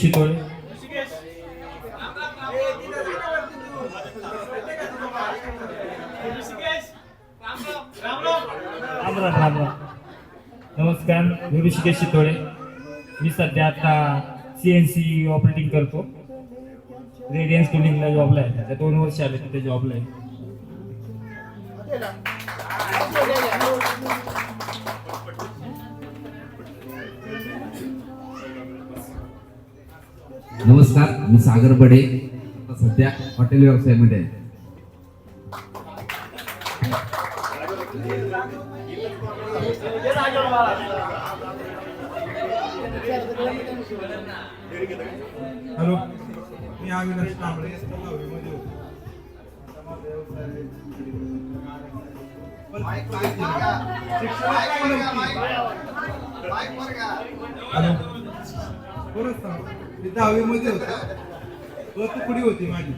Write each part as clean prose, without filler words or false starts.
चितोळे. राम राम राम राम. नमस्कार, मी ऋषिकेश चितोळे. मी सध्या आता CNC ऑपरेटिंग करतो. रेडियन्स टुलिंगला जॉबला आहे. त्या 2 वर्ष आले तिथे जॉबला आहे. नमस्कार, मी सागर बडे. आता सध्या हॉटेल व्यवसायामध्ये आहे. हॅलो, मी अविनाश कांबळे. हॅलो, बरं सांग. मी 10वी मध्ये होता. तुकडी होती माझी.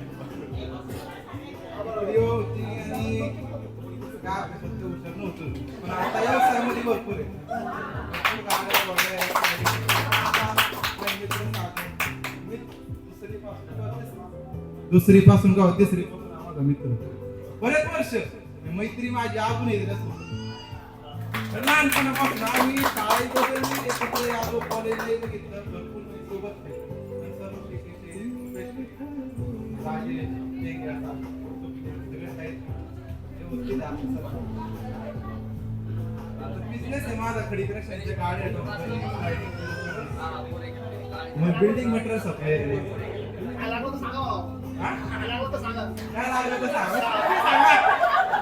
तुकडी होती आणि काय अभ्यासात हुशार नव्हतं, पण आता व्यवसायामध्ये भरपूर आहे. दुसरी पासून का तिसरी पासून माझा मित्र बरेच वर्ष मैत्री माझी अजून लहानपणापासून आम्ही शाळेत एकत्र आलो, कॉलेजला बघितलं, भरपूर सोबत बिझनेस आहे माझा. खडी कृष्णाच्या गाड्या, मग building material supply.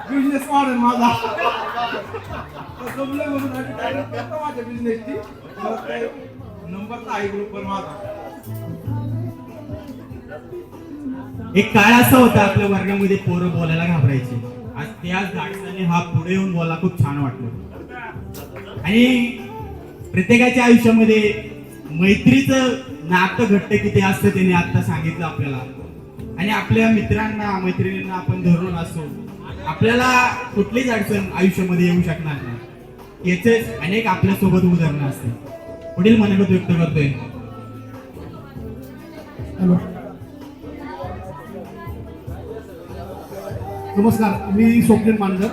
Business model माझा जमलं म्हणून आम्ही डायरेक्ट करतो माझ्या बिझनेसची. नंबर तर आहे ग्रुपवर माझा. एक काळ असा होता आपल्या वर्गामध्ये पोरं बोलायला घाबरायची. आज त्याच धाडसाने हा पुढे येऊन बोला खूप छान वाटलं. आणि प्रत्येकाच्या आयुष्यामध्ये मैत्रीचं नातं घट्ट किती असतं त्याने आता सांगितलं आपल्याला. आणि आपल्या मित्रांना मैत्रिणींना आपण धरून असो, आपल्याला कुठलीच अडचण आयुष्यामध्ये येऊ शकणार नाही. याचेच अनेक आपल्या सोबत उदाहरणं असतात. पुढील मनोगत व्यक्त करतोय. नमस्कार, मी स्वप्नील मानकर.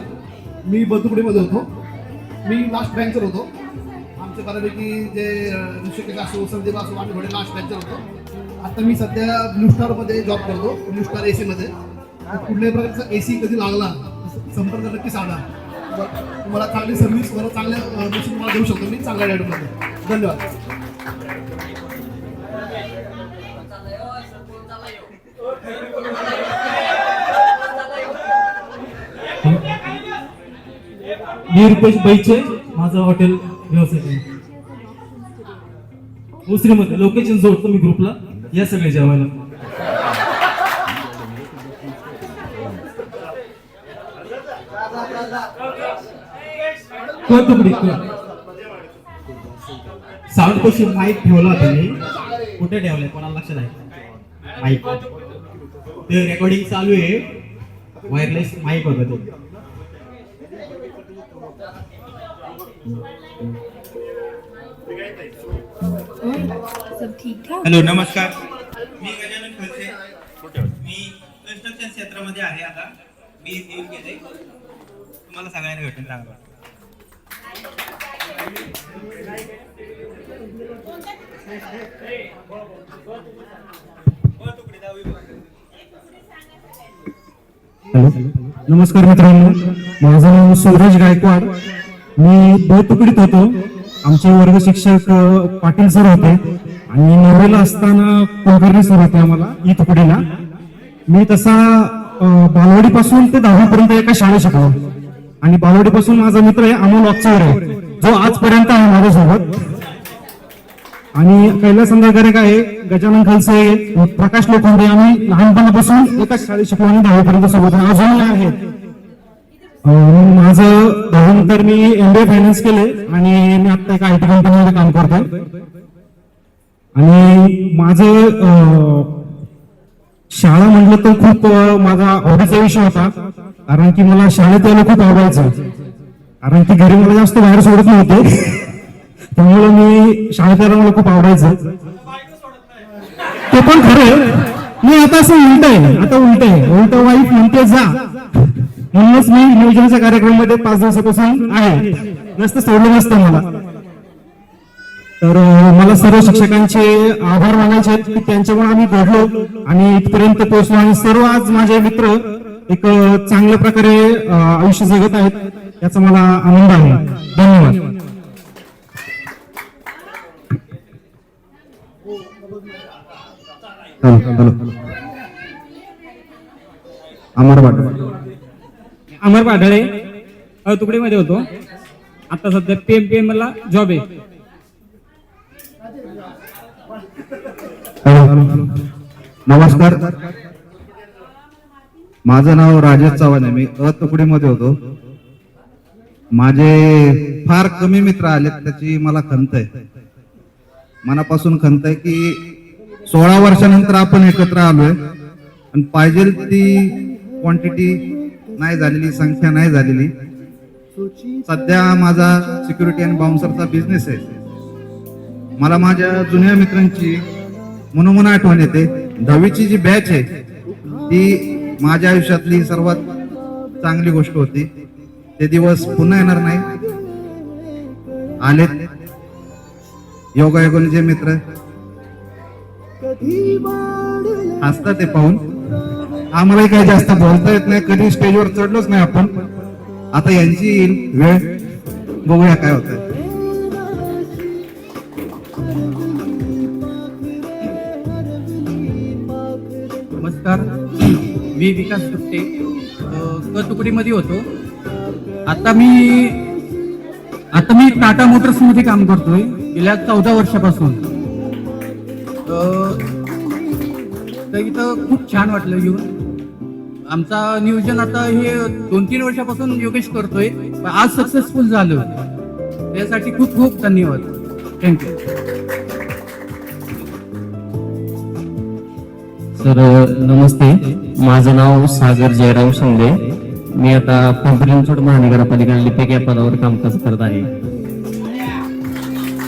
मी बतुकडीमध्ये होतो. मी लास्ट बेंचर होतो. आमच्या बऱ्यापैकी जे ऋषिकेश असो, संदीप असो, आम्ही थोडे लास्ट बेंचर होतो. आता मी सध्या ब्लू स्टारमध्ये जॉब करतो. ब्लू स्टार AC मध्ये. कुठल्याही प्रकारचा AC कधी लागला संपर्क नक्की साधा. तुम्हाला चांगली सर्व्हिस, मला चांगल्या मशीन तुम्हाला देऊ शकतो मी चांगल्या रेटमध्ये. धन्यवाद. मी रुपेश बैचे. माझं हॉटेल व्यवसाय आहे. उस्रीमध्ये लोकेशन जोडतो मी ग्रुपला. या सगळे जेवायला. तुकडी साऊंड पशी माईक ठेवला होता मी. कुठे ठेवलाय कोणाला लक्षात आहे? माईक ते रेकॉर्डिंग चालू आहे. वायरलेस माईक होता तो. सब ठीक ठाक. हॅलो, नमस्कार. मी गजानन खलसे. मी कन्स्ट्रक्शन क्षेत्रामध्ये आहे. आता मी येऊन गेले. तुम्हाला सगळ्यांना भेटून चांगलं वाटतं. हॅलो, नमस्कार मित्रांनो. माझं नाव सूरज गायकवाड. मी तुकडीत होतो. आमचे वर्ग शिक्षक पाटील सर होते आणि 9वीला असताना कुलकर्णी सर होते आम्हाला ई तुकडीला. मी तसा बालवाडीपासून ते 10वी पर्यंत एका शाळेत शिकलो. आणि बालवाडीपासून माझा मित्र आहे अमोल वाकचौरे, जो आजपर्यंत आहे माझ्यासोबत. आणि कैलास संघाकडे काय गजानन खलसे, प्रकाश लोखंडे, आम्ही लहानपणापासून एकाच शाळेत शिकलो आणि 10वी पर्यंत सोबत अजूनही आहेत. माझं 10वी तर मी MBA फायनान्स केले आणि मी आता एका IT कंपनीमध्ये काम करतोय. आणि माझं शाळा म्हटलं तर खूप माझा आवडीचा विषय होता. कारण की मला शाळेत यायला खूप आवडायचं. कारण की घरी मला जास्त बाहेर सोडत नव्हते. त्यामुळे मी शाळेत यायला मला खूप आवडायचं. ते पण खरं मी आता असं उलट आहे, उलट वाईफ म्हणते जा, म्हणूनच मी नियोजनाच्या कार्यक्रमामध्ये 5 दिवसापासून आहे, नसतं सोडलं नसतं मला. तर मला सर्व शिक्षकांचे आभार मानायचे आहेत की त्यांच्यामुळे आम्ही घडलो आणि इथपर्यंत पोहोचलो आणि सर्व आज माझे मित्र एक चांगल्या प्रकारे आयुष्य जगत आहेत, याचा मला आनंद आहे. धन्यवाद. अमर पाढळे तुकडीमध्ये होतो. आता सध्या पीएम ला जॉब आहे. नमस्कार, माझं नाव राजेश चव्हाण आहे. मी तुकडीमध्ये होतो. माझे फार कमी मित्र आलेत, त्याची मला खंत आहे, मनापासून खंत आहे की 16 वर्षानंतर आपण एकत्र आलोय आणि पाहिजे ती क्वांटिटी नाही झालेली, संख्या नाही झालेली. सध्या माझा सिक्युरिटी आणि बाउन्सरचा बिझनेस आहे. मला माझ्या जुन्या मित्रांची मनोमन आठवण येते. 10वीची जी बॅच आहे ती माझ्या आयुष्यातली सर्वात चांगली गोष्ट होती. ते दिवस पुन्हा येणार नाही. आलेत योगायोगाने जे मित्र हसतात ते पाहून आम्हालाही काही जास्त बोलता येत नाही, कधी स्टेजवर चढलोच नाही आपण. आता यांची येईल वेळ, बघूया काय होत. नमस्कार, मी विकास सुट्टे तुकडीमध्ये होतो. आता मी टाटा मोटर्स मध्ये काम करतोय गेल्या 14 वर्षापासून. तर इथं खूप छान वाटलं येऊन. आमचा नियोजन आता हे 2-3 वर्षापासून योगेश करतोय, आज सक्सेसफुल झालं. त्यासाठी खूप खूप धन्यवाद. थँक्यू. सर नमस्ते, माझं नाव सागर जयराम शिंदे. मी आता पिंपरी चिंचवड महानगरपालिका लिपिक या पदावर कामकाज करत आहे.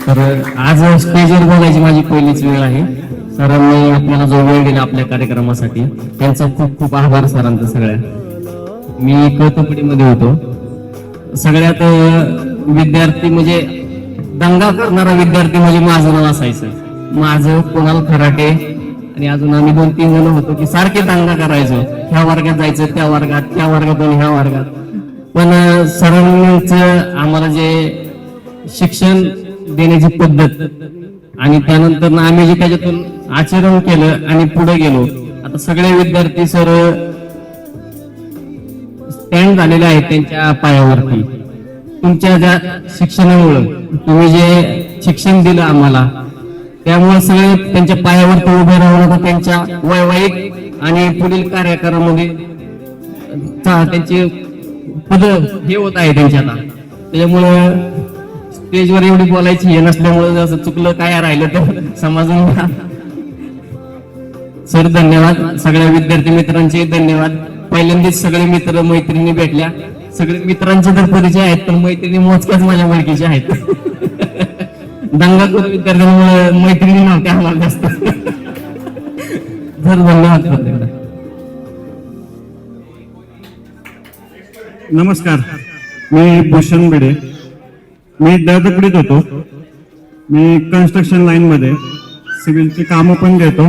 तर आज स्टेजवर बोलायची माझी पहिलीच वेळ आहे. सरांनी आपल्याला जो वेळ दिला आपल्या कार्यक्रमासाठी त्यांचा खूप खूप आभार सरांचा सगळ्या. मी तुकडीमध्ये होतो. सगळ्यात विद्यार्थी म्हणजे दंगा करणारा विद्यार्थी म्हणजे माझं नाव असायचं. माझं कुणाल खराटे आणि अजून आम्ही 2-3 जण होतो की सारखे दंगा करायचो. ह्या वर्गात जायचं, त्या वर्गातून ह्या वर्गात. पण सरांचं आम्हाला जे शिक्षण देण्याची पद्धत आणि त्यानंतर आम्ही जे त्याच्यातून आचरण केलं आणि पुढे गेलो. आता सगळे विद्यार्थी सर स्टँड झालेले आहेत त्यांच्या पायावरती. तुमच्या ज्या शिक्षणामुळं तुम्ही जे शिक्षण दिलं आम्हाला, त्यामुळे सगळे त्यांच्या पायावरती उभे राहून आता त्यांच्या वैवाहिक आणि पुढील कार्यक्रमामध्ये त्यांचे पद हे होत आहे त्यांच्या. आता त्याच्यामुळं स्टेजवर एवढी बोलायची हे नसल्यामुळे जसं चुकलं काय राहिलं तर समजून घ्या. सर धन्यवाद. सगळ्या विद्यार्थी मित्रांचे धन्यवाद. पहिल्यांदाच सगळे मित्र मैत्रिणी भेटल्या. सगळे मित्रांचे तर परिचय आहेत पण मैत्रिणी मोजक्याच माझ्या ओळखीच्या आहेत. दंगा करू विद्यार्थ्यांमुळे मैत्रिणी नव्हत्या आम्हाला जास्त. धन्यवाद. नमस्कार, मी भूषण भिडे. मी दळदकडीत होतो. मी कन्स्ट्रक्शन लाईन मध्ये सिव्हिलची कामं पण घेतो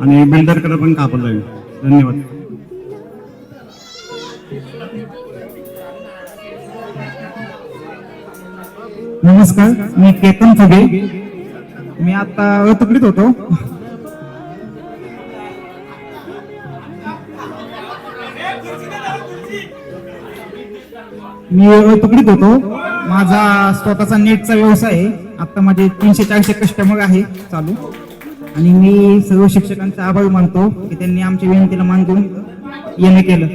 आणि बिल्डरकडे पण कापड जाईल. धन्यवाद. नमस्कार, मी केतन फुगे. मी आता तुकडीत होतो. माझा स्वतःचा नेटचा व्यवसाय आहे. आता माझे 300-400 कस्टमर आहे चालू. आणि मी सर्व शिक्षकांचा आभार मानतो की त्यांनी आमच्या विनंतीला मान देऊन येणे केलं.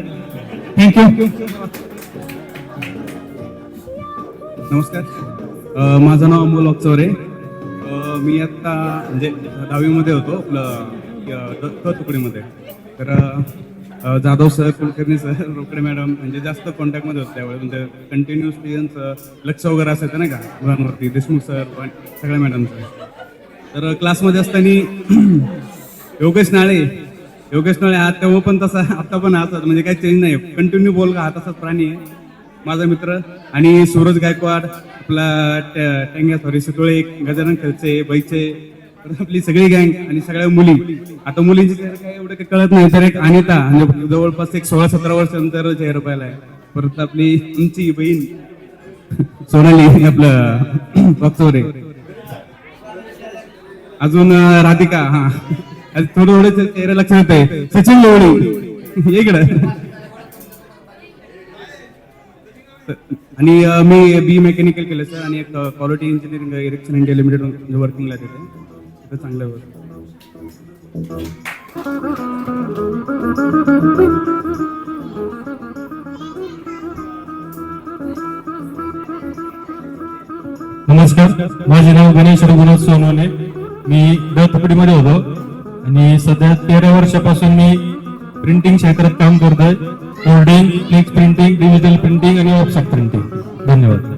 थँक्यू. नमस्कार, माझं नाव अमोल वागचौरे. मी आत्ता म्हणजे 10वीमध्ये होतो आपलं तुकडीमध्ये. तर Jadhav sir, Kulkarni sir, Rokade madam म्हणजे जास्त कॉन्टॅक्टमध्ये होते त्यावेळेस. म्हणजे कंटिन्युअसली यांचं लक्ष वगैरे असायचं नाही का मुलांवरती. देशमुख सर, सगळ्या मॅडमचं. तर क्लासमध्ये असताना योगेश नाळे हा तेव्हा पण तसा आता पण हाच म्हणजे काही चेंज नाही, कंटिन्यू बोल हा तसाच प्राणी आहे माझा मित्र. आणि सूरज गायकवाड, आपला टेंग्या सुतोळे, गजानन खर्चे, बैचे, आपली सगळी गँग आणि सगळ्या मुली. आता मुलींची चेहरा काय एवढं काही कळत नाही, तर एक अनिता म्हणजे जवळपास एक 16-17 वर्षानंतर चेहरा पाहिला आहे. परत आपली आमची बहीण सोनाली आपलं वाकचौरे, अजून राधिका, हा थोडं चेहरा लक्षात आहे, सचिन लोवडी इकडं. आणि मी बी मेकॅनिकल केलं सर आणि एक quality engineering erection India limited वर्किंगला तिथे चांगलं होतं. नमस्कार, माझे नाव गणेश रघुनाथ सोनवणे. मी तुकडीमध्ये होतो आणि सध्या 13 वर्षापासून मी प्रिंटिंग क्षेत्रात काम करतोय. Holding, flex printing, digital printing आणि ऑफसेट प्रिंटिंग. धन्यवाद.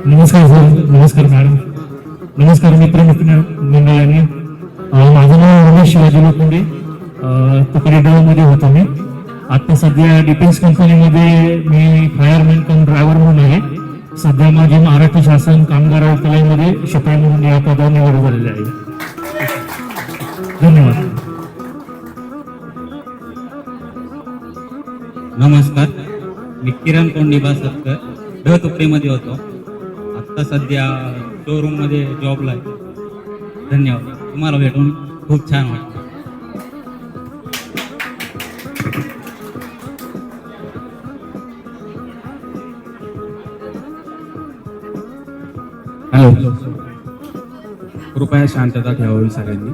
नमस्कार सर, नमस्कार मॅडम, नमस्कार मित्र मंडळांनी. माझं नाव रमेश शिवाजी लोखंडे, तुकडी मध्ये होतो मी. आता सध्या डिफेन्स कंपनीमध्ये मी फायरमॅन कम ड्रायव्हर म्हणून आहे. सध्या माझी महाराष्ट्र शासन कामगार आयुक्तालयामध्ये शिपाई म्हणून या पदावर निवड झालेली आहे. धन्यवाद. नमस्कार, मी किरण कोंडिबा सत्कर, तुकडीमध्ये होतो. आता सध्या शोरूम मध्ये जॉबला आहे. धन्यवाद. तुम्हाला भेटून खूप छान वाटतं. हॅलो, कृपया शांतता ठेवावी सगळ्यांनी.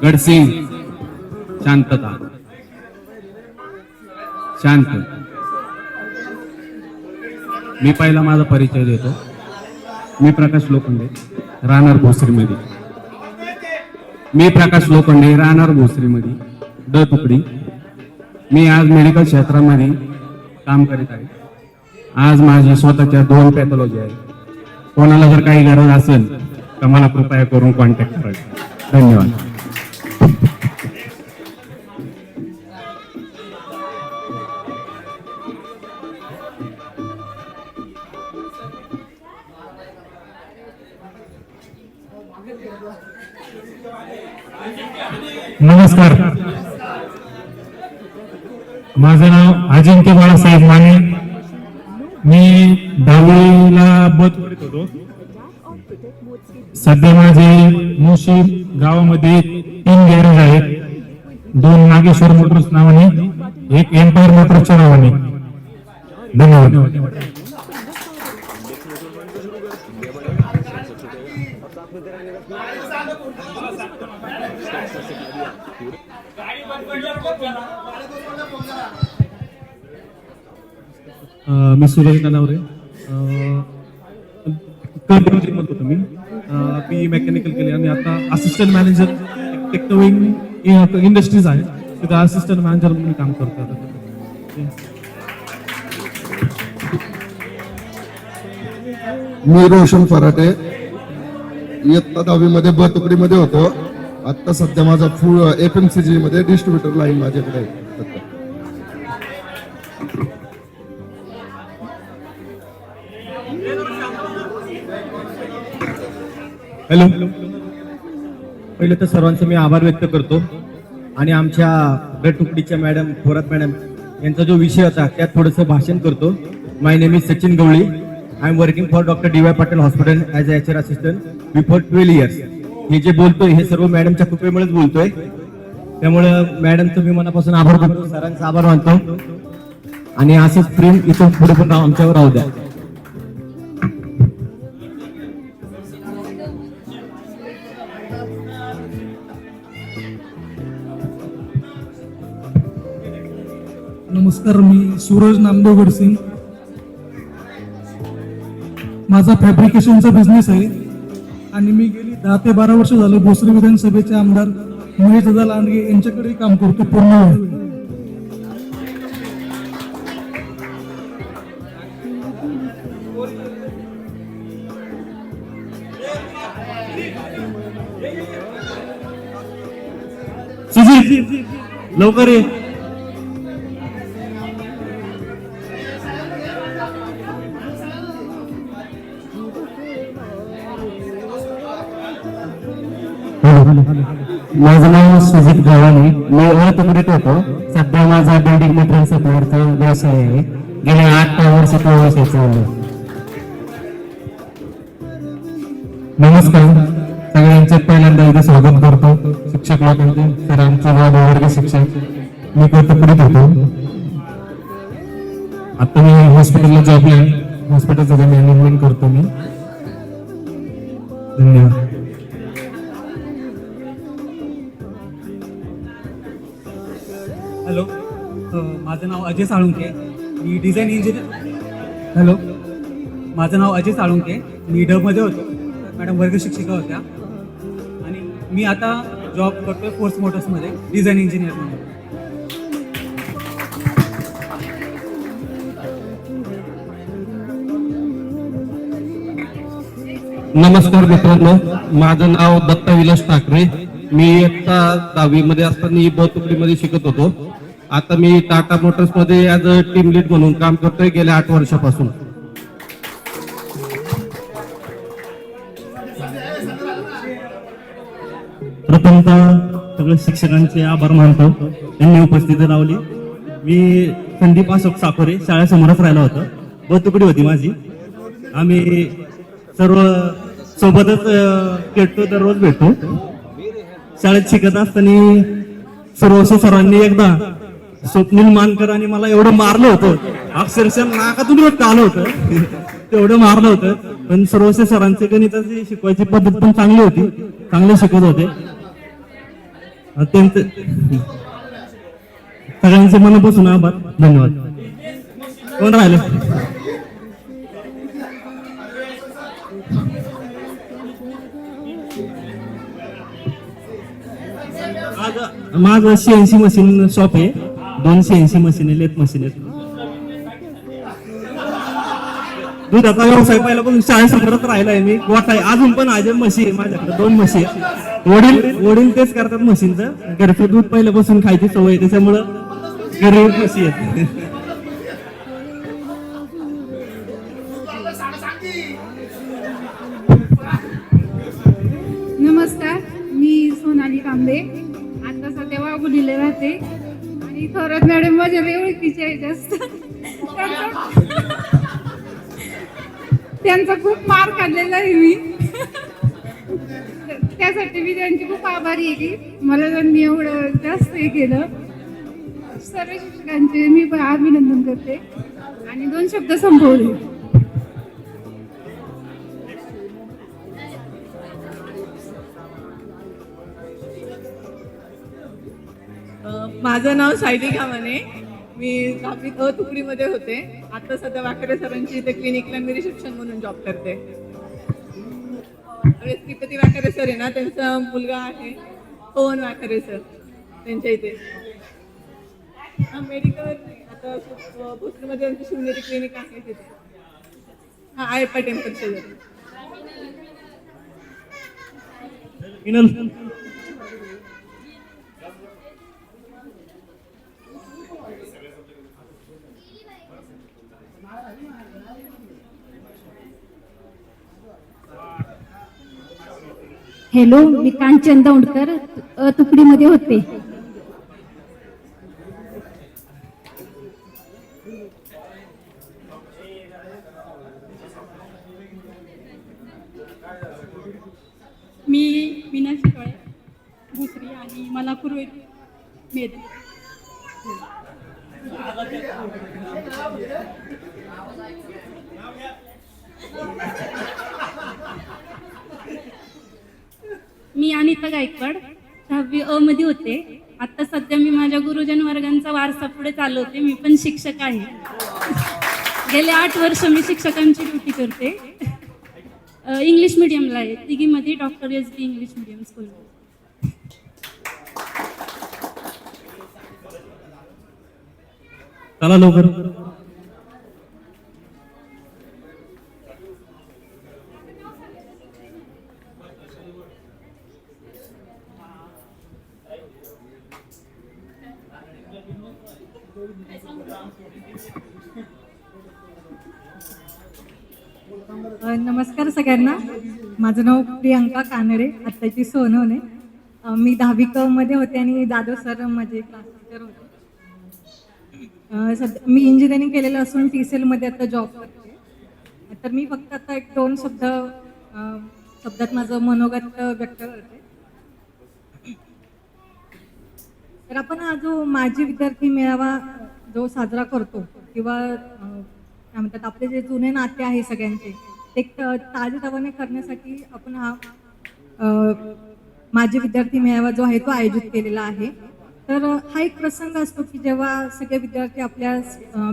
गडसिंग, शांतता, शांत. मी पहिला माझा परिचय देतो. मी प्रकाश लोखंडे, राहणार भोसरीमध्ये. तुकडी. मी आज मेडिकल क्षेत्रामध्ये काम करीत आहे. आज माझी स्वतःच्या 2 पॅथॉलॉजी आहे. कोणाला जर काही गरज असेल तर मला कृपया करून कॉन्टॅक्ट करा. धन्यवाद. नमस्कार, माझं नाव अजिंक्य बाळासाहेब माने. मी 10वीला तुकडीत होतो. सध्या माझे मुशी गावामध्ये 3 गॅरेज आहेत. 2 नागेश्वर मोटर्स नावाने, एक एम्पायर मोटर्सच्या नावाने. धन्यवाद. मी सुरेश नानावरे, कंपनीमध्ये होतो. मी बी मेकॅनिकल केले आणि आता असिस्टंट मॅनेजर टेक्नोविंग इंडस्ट्रीज आहे, तिथे असिस्टंट मॅनेजर म्हणून काम करतो. मी रोशन फराटे, इयत्ता 10वी मध्ये तुकडीमध्ये होतो. आता सध्या माझा फुल FMCG मध्ये डिस्ट्रीब्युटर लाईन माझ्याकडे आहे. हॅलो, पहिले तर सर्वांचे मी आभार व्यक्त करतो आणि आमच्या तुकडीच्या मॅडम थोरात मॅडम यांचा जो विषय होता त्यात थोडंसं भाषण करतो. My name is Sachin Gawali. I am working for doctor DY Patil hospital as a HR assistant before 12 years. हे जे बोलतोय हे सर्व मॅडमच्या कृपेमुळेच बोलतोय. त्यामुळं मॅडमचं मी मनापासून आभार करतो, सरांचा आभार मानतो आणि असंच प्रेम इथून पुढे पण आमच्यावर राहू द्या. नमस्कार, मी सूरज नामदेव गडसिंग. माझा फॅब्रिकेशनचा बिझनेस आहे आणि मी गेली 10 ते 12 वर्ष झालं भोसरी विधानसभेचे आमदार महेश दादा लांडगे यांच्याकडे काम करतो पूर्ण वेळ. सुजित लवकर ये. माझं नाव सुजित गव्हाणे. मी तुकडीत होतो. सध्या माझा बिल्डिंग मटेरियल सप्लायरचा व्यवसाय आहे. गेल्या 8 वर्ष तो व्यवसाय चालू. नमस्कार सगळ्यांचे पहिल्यांदा इथे स्वागत करतो. शिक्षक लोकांचे तर आमचे वर्ग शिक्षक. मी तुकडीत होतो. आता मी हॉस्पिटलला जॉबला आहे. हॉस्पिटलचं मॅनेजमेंट करतो मी. धन्यवाद. हॅलो, माझं नाव अजय साळुंके. मी डिझाईन इंजिनियर. हॅलो, माझं नाव अजय साळुंके. मी डबमध्ये होतो. मॅडम वर्ग शिक्षिका होत्या आणि मी आता जॉब करतोय फोर्स मोटर्समध्ये डिझाईन इंजिनियर म्हणून. नमस्कार मित्रांनो, माझं नाव दत्ता विलास ठाकरे. मी इयत्ता 10वी मध्ये असताना बहुतुकडीमध्ये शिकत होतो. आता मी टाटा मोटर्स मध्ये ऍज अ टीम लीड म्हणून काम करतोय गेल्या 8 वर्षापासून. प्रथमतः सगळ्या शिक्षकांचे आभार मानतो, त्यांनी उपस्थिती लावली. मी संदीप अशोक साकोरे शाळेसमोरच राहिला होता. बहुतुकडी होती माझी. आम्ही सर्व सोबतच भेटतो, दररोज भेटतो. शाळेत शिकत असताना सर्वस्व सरांनी एकदा स्वप्नील मानकर आणि मला एवढं मारलं होतं, अक्षरशः नाकातून रक्त आलं होतं. तेवढं मारलं होतं. पण सर्वस्व सरांचे गणिताची शिकवायची पद्धत पण चांगली होती, चांगले शिकवत होते. अत्यंत सगळ्यांचे मनापासून आभार. धन्यवाद. कोण राहिलं? माझं CNC मशीन शॉप आहे. 2 CNC मशीन आहे, लेथ मशीन आहेत. दुधाचा व्यवसाय पहिल्यापासून शाळेसमोरच राहिलाय मी. गोठा आहे अजून पण आहे. म्हशी आहे माझ्याकडे, 2 म्हशी आहेत. वडील तेच करतात म्हशींचं. घरचं दूध पहिल्यापासून खायची सवय आहे, त्याच्यामुळं घरी म्हशी आहेत. नमस्कार, मी सोनाली कांबे. आता सध्या वाघुलीला राहते आणि थोरात मॅडम माझ्या ओळखीचे आहे जास्त. त्यांचा खूप मार खाल्लेला आहे मी. त्यासाठी मी त्यांची खूप आभारी आहे की मला त्यांनी एवढं जास्त हे केलं. सर्व शिक्षकांचे मी अभिनंदन करते आणि 2 शब्द संपवले. माझं नाव सायली गावाने. मी 10वी तुकडीमध्ये होते. आता सध्या वाकरे सरांची इथे क्लिनिकला मी रिसेप्शन म्हणून जॉब करते. श्रीपती वाकरे सर आहे ना, त्यांचा मुलगा आहे पवन वाकरे सर, त्यांच्या इथे मेडिकल आता भोसरीमध्ये त्यांचं शिवनेरी क्लिनिक आहे तिथे. हा आयप्पा टेम्पल शेजारी. हॅलो, मी कांचन दौंडकर तुकडीमध्ये होते. मी मीना शिकवाळे भोसरी आणि मला कुरवेत मेद. मी अनिता गायकवाड 10वी अ मध्ये होते. आता सध्या मी माझ्या गुरुजन वर्गांचा वारसा पुढे चालवते. मी पण शिक्षक आहे. गेले 8 वर्ष मी शिक्षकांची ड्युटी करते. इंग्लिश मिडियमला आहे. तिघीमध्ये doctor SB English medium school. चला लवकर. नमस्कार सगळ्यांना. माझं नाव प्रियंका कानडे, आत्ताची सोनवणे. मी 10वी क मध्ये होते आणि जाधव सर माझे क्लास टीचर होते. सध्या मी इंजिनिअरिंग केलेलं असून TCL मध्ये आता जॉब करते. तर मी फक्त आता एक 2 शब्दात माझं मनोगत व्यक्त करते. तर आपण हा जो माजी विद्यार्थी मेळावा जो साजरा करतो किंवा काय म्हणतात आपले जे जुने नाते आहे सगळ्यांचे ते ताजेतवाने करण्यासाठी आपण हा माजी विद्यार्थी मेळावा जो आहे तो आयोजित केलेला आहे. तर हा एक प्रसंग असतो की जेव्हा सगळे विद्यार्थी आपल्या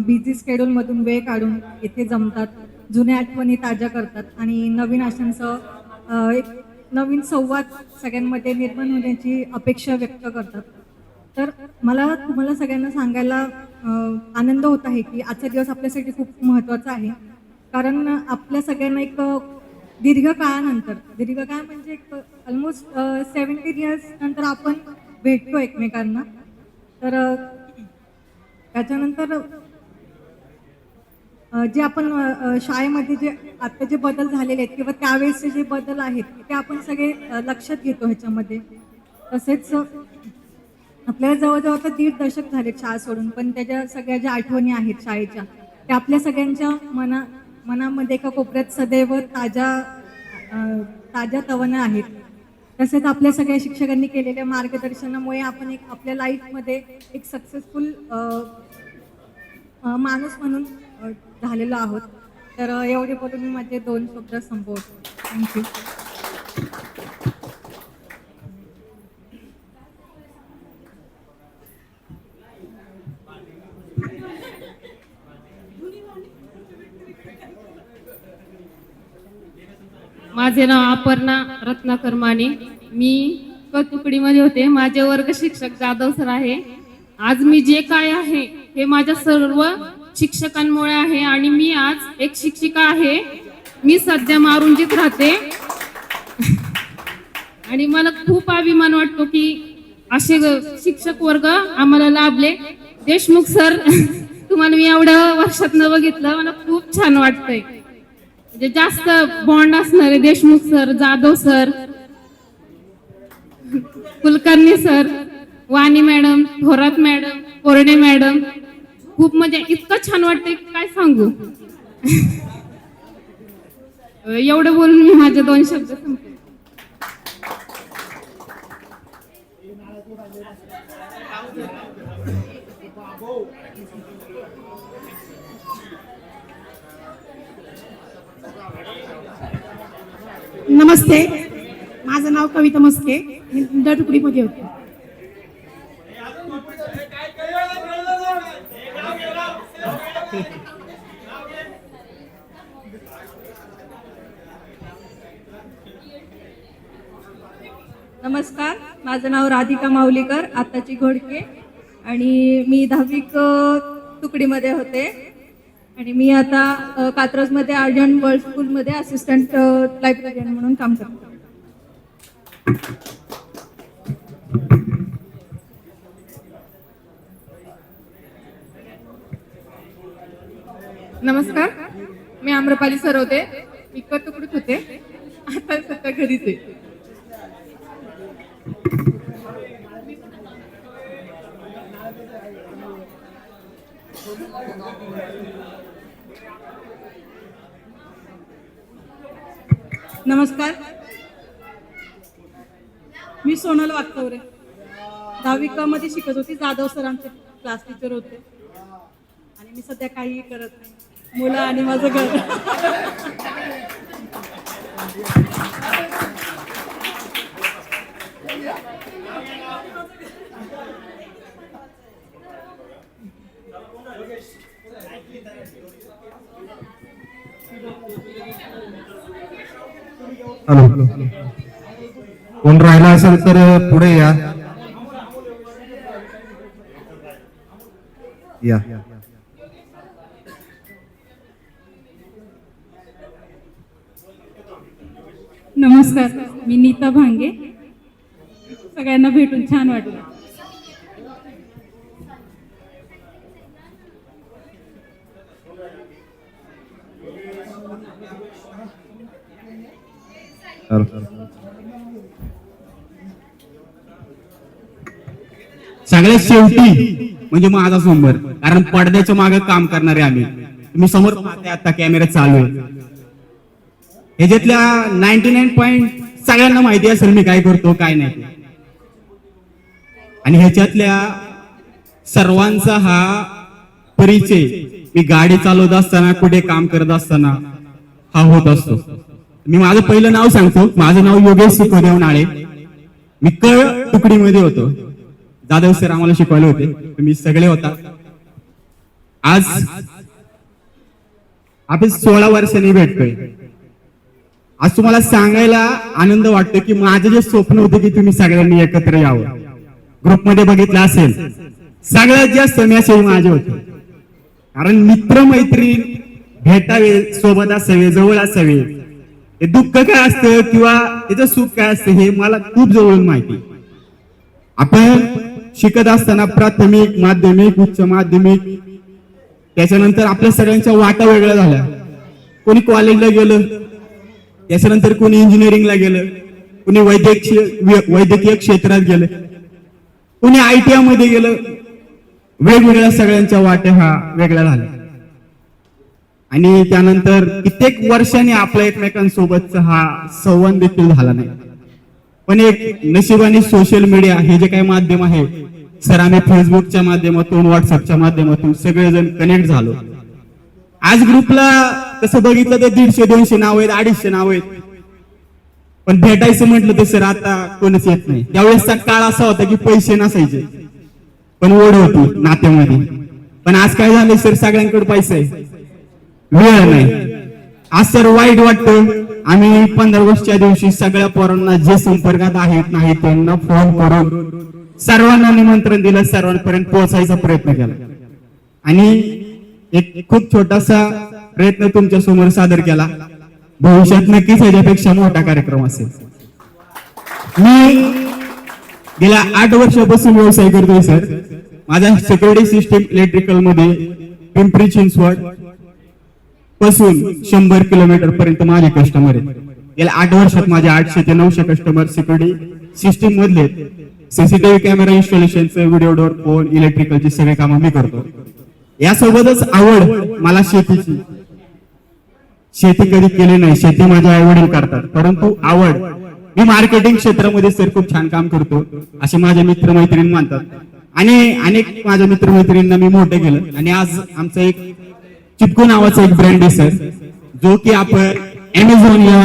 बिझी स्केड्यूलमधून वेळ काढून येथे जमतात, जुन्या आठवणी ताज्या करतात आणि नवीन आशांचं एक नवीन संवाद सगळ्यांमध्ये निर्माण होण्याची अपेक्षा व्यक्त करतात. तर मला तुम्हाला सगळ्यांना सांगायला आनंद होत आहे की आजचा दिवस आपल्यासाठी खूप महत्त्वाचा आहे. कारण आपल्या सगळ्यांना एक दीर्घ काळ म्हणजे एक ऑलमोस्ट 17 इयर्स नंतर आपण भेटतो एकमेकांना. तर त्याच्यानंतर जे आपण शाळेमध्ये जे आता जे बदल झालेले आहेत किंवा त्यावेळेसचे जे बदल आहेत ते आपण सगळे लक्षात घेतो ह्याच्यामध्ये. तसेच आपल्याला जवळजवळ आता 1.5 दशक झाले शाळा सोडून, पण त्याच्या सगळ्या ज्या आठवणी आहेत शाळेच्या त्या आपल्या सगळ्यांच्या मनामध्ये एका कोपऱ्यात सदैव ताज्या तवना आहेत. तसेच आपल्या सगळ्या शिक्षकांनी केलेल्या मार्गदर्शनामुळे आपण एक आपल्या लाईफमध्ये एक सक्सेसफुल माणूस म्हणून झालेलो आहोत. तर एवढे बोलून मी माझे 2 शब्द संपवतो. थँक्यू. माझे नाव अपर्णा रत्नाकर माने. मी क तुकडीमध्ये होते. माझे वर्ग शिक्षक जाधव सर आहे. आज मी जे काय आहे हे माझ्या सर्व शिक्षकांमुळे आहे आणि मी आज एक शिक्षिका आहे. मी सध्या मारुंजीत राहते आणि मला खूप अभिमान वाटतो की असे शिक्षक वर्ग आम्हाला लाभले. देशमुख सर तुम्हाला मी एवढ्या वर्षात न बघितलं, मला खूप छान वाटतंय. म्हणजे जास्त बॉन्ड असणारे Deshmukh sir, Jadhav sir, Kulkarni sir, Vani madam, Thorat madam, Korde madam, खूप म्हणजे इतकं छान वाटतंय काय सांगू. एवढं बोलून मी माझे 2 शब्द संपले. नमस्ते, माझं नाव कविता मस्के. मी द तुकडीमध्ये होते. नमस्कार, माझं नाव राधिका माऊलीकर, आत्ताची घोडके आणि मी 10वी तुकडीमध्ये होते आणि मी आता कात्रजमध्ये आर्यन वर्ल्ड स्कूलमध्ये असिस्टंट लायब्ररियन म्हणून काम करते. नमस्कार, मी आम्रपाली सर होते. मी क तुकडीत होते. आता सध्या घरीच आहे. नमस्कार, मी सोनल वागचौरे. 10वी क मध्ये शिकत होती. जाधव सर आमचे क्लास टीचर होते आणि मी सध्या काहीही करत नाही. मुलं आणि माझं घर. हॅलो, कोण राहिला असेल तर पुढे या. नमस्कार, मी नीता भांगे. सगळ्यांना भेटून छान वाटलं. सगळ्यात शेवटी म्हणजे माझा नंबर, कारण पडद्याच्या मागे काम करणारे आम्ही. तुम्ही समोर पाहताय आता कॅमेरा चालू आहे. ह्याच्यातल्या 99% सगळ्यांना माहिती असेल मी काय करतो काय नाही. आणि ह्याच्यातल्या सर्वांचा हा परिचय मी गाडी चालवत असताना, कुठे काम करत असताना हा होत असतो. मी माझं पहिलं नाव सांगतो. माझं नाव योगेश सुखदेव नाळे. मी तुकडीमध्ये होतो. जाधव सर आम्हाला शिकवायला होते, तुम्ही सगळे होता. आज आपण 16 वर्षांनी भेटतोय. आज तुम्हाला सांगायला आनंद वाटतो की माझं जे स्वप्न होते की तुम्ही सगळ्यांनी एकत्र यावं. ग्रुपमध्ये बघितलं असेल, सगळ्यात जास्त मेसेज माझे होते. कारण मित्रमैत्रीण भेटावे, सोबत असावे, जवळ असावे. हे दुःख काय असतं किंवा त्याचं सुख काय असतं हे मला खूप जवळून माहिती. आपण शिकत असताना प्राथमिक, माध्यमिक, उच्च माध्यमिक, त्याच्यानंतर आपल्या सगळ्यांच्या वाटा वेगळ्या झाल्या. कोणी कॉलेजला गेलं, त्याच्यानंतर कोणी इंजिनिअरिंगला गेलं, कोणी वैद्यकीय क्षेत्रात गेलं, कोणी ITI मध्ये गेलं. वेगवेगळ्या सगळ्यांच्या वाट्या हा वेगळ्या झाल्या. आणि त्यानंतर कित्येक वर्षांनी आपल्या एकमेकांसोबतचा हा संवाद देखील झाला नाही. पण एक नशिबाने सोशल मीडिया हे जे काही माध्यम आहे, सर आम्ही फेसबुकच्या माध्यमातून, व्हॉट्सअपच्या माध्यमातून सगळेजण कनेक्ट झालो. आज ग्रुपला तसं बघितलं तर 150-200 नाव आहेत, 250 नाव आहेत. पण भेटायचं म्हटलं तर सर आता कोणच येत नाही. त्यावेळेसचा काळ असा होता की पैसे नसायचे पण ओढ होती नात्यामध्ये. पण आज काय झालं सर, सगळ्यांकडे पैसा आहे, वेळ नाही. आज सर वाईट वाटतं. आम्ही 15 ऑगस्टच्या दिवशी सगळ्या पोरांना जे संपर्कात आहेत नाही त्यांना फोन करून सर्वांना निमंत्रण दिलं, सर्वांपर्यंत पोहोचायचा प्रयत्न केला. आणि एक खूप छोटासा प्रयत्न तुमच्या समोर सादर केला. भविष्यात नक्कीच ह्याच्यापेक्षा मोठा कार्यक्रम असेल. मी गेल्या 8 वर्षापासून व्यवसाय करतोय सर. माझा सिक्युरिटी सिस्टीम इलेक्ट्रिकल मध्ये पिंपरी चिंचवड पासून 100 किलोमीटर पर्यंत माझे कस्टमर आहेत. गेल्या 8 वर्षात माझे 800 ते 900 कस्टमर सिक्युरिटी सिस्टीम मधले. सीसीटीव्ही कॅमेरा इन्स्टॉलेशनचं, व्हिडिओ डोर, फोन, इलेक्ट्रिकलची सगळे कामं मी करतो. यासोबतच आवड मला शेतीची. शेती कधी केली नाही, शेती माझ्या आई वडील करतात, परंतु आवड. मी मार्केटिंग क्षेत्रामध्ये सर खूप छान काम करतो असे माझे मित्रमैत्रीण मानतात. आणि अनेक माझ्या मित्रमैत्रिणींना मी मोठे केलं. आणि आज आमचं एक चिपको नावाचा एक ब्रँड आहे सर, जो की आपण Amazon या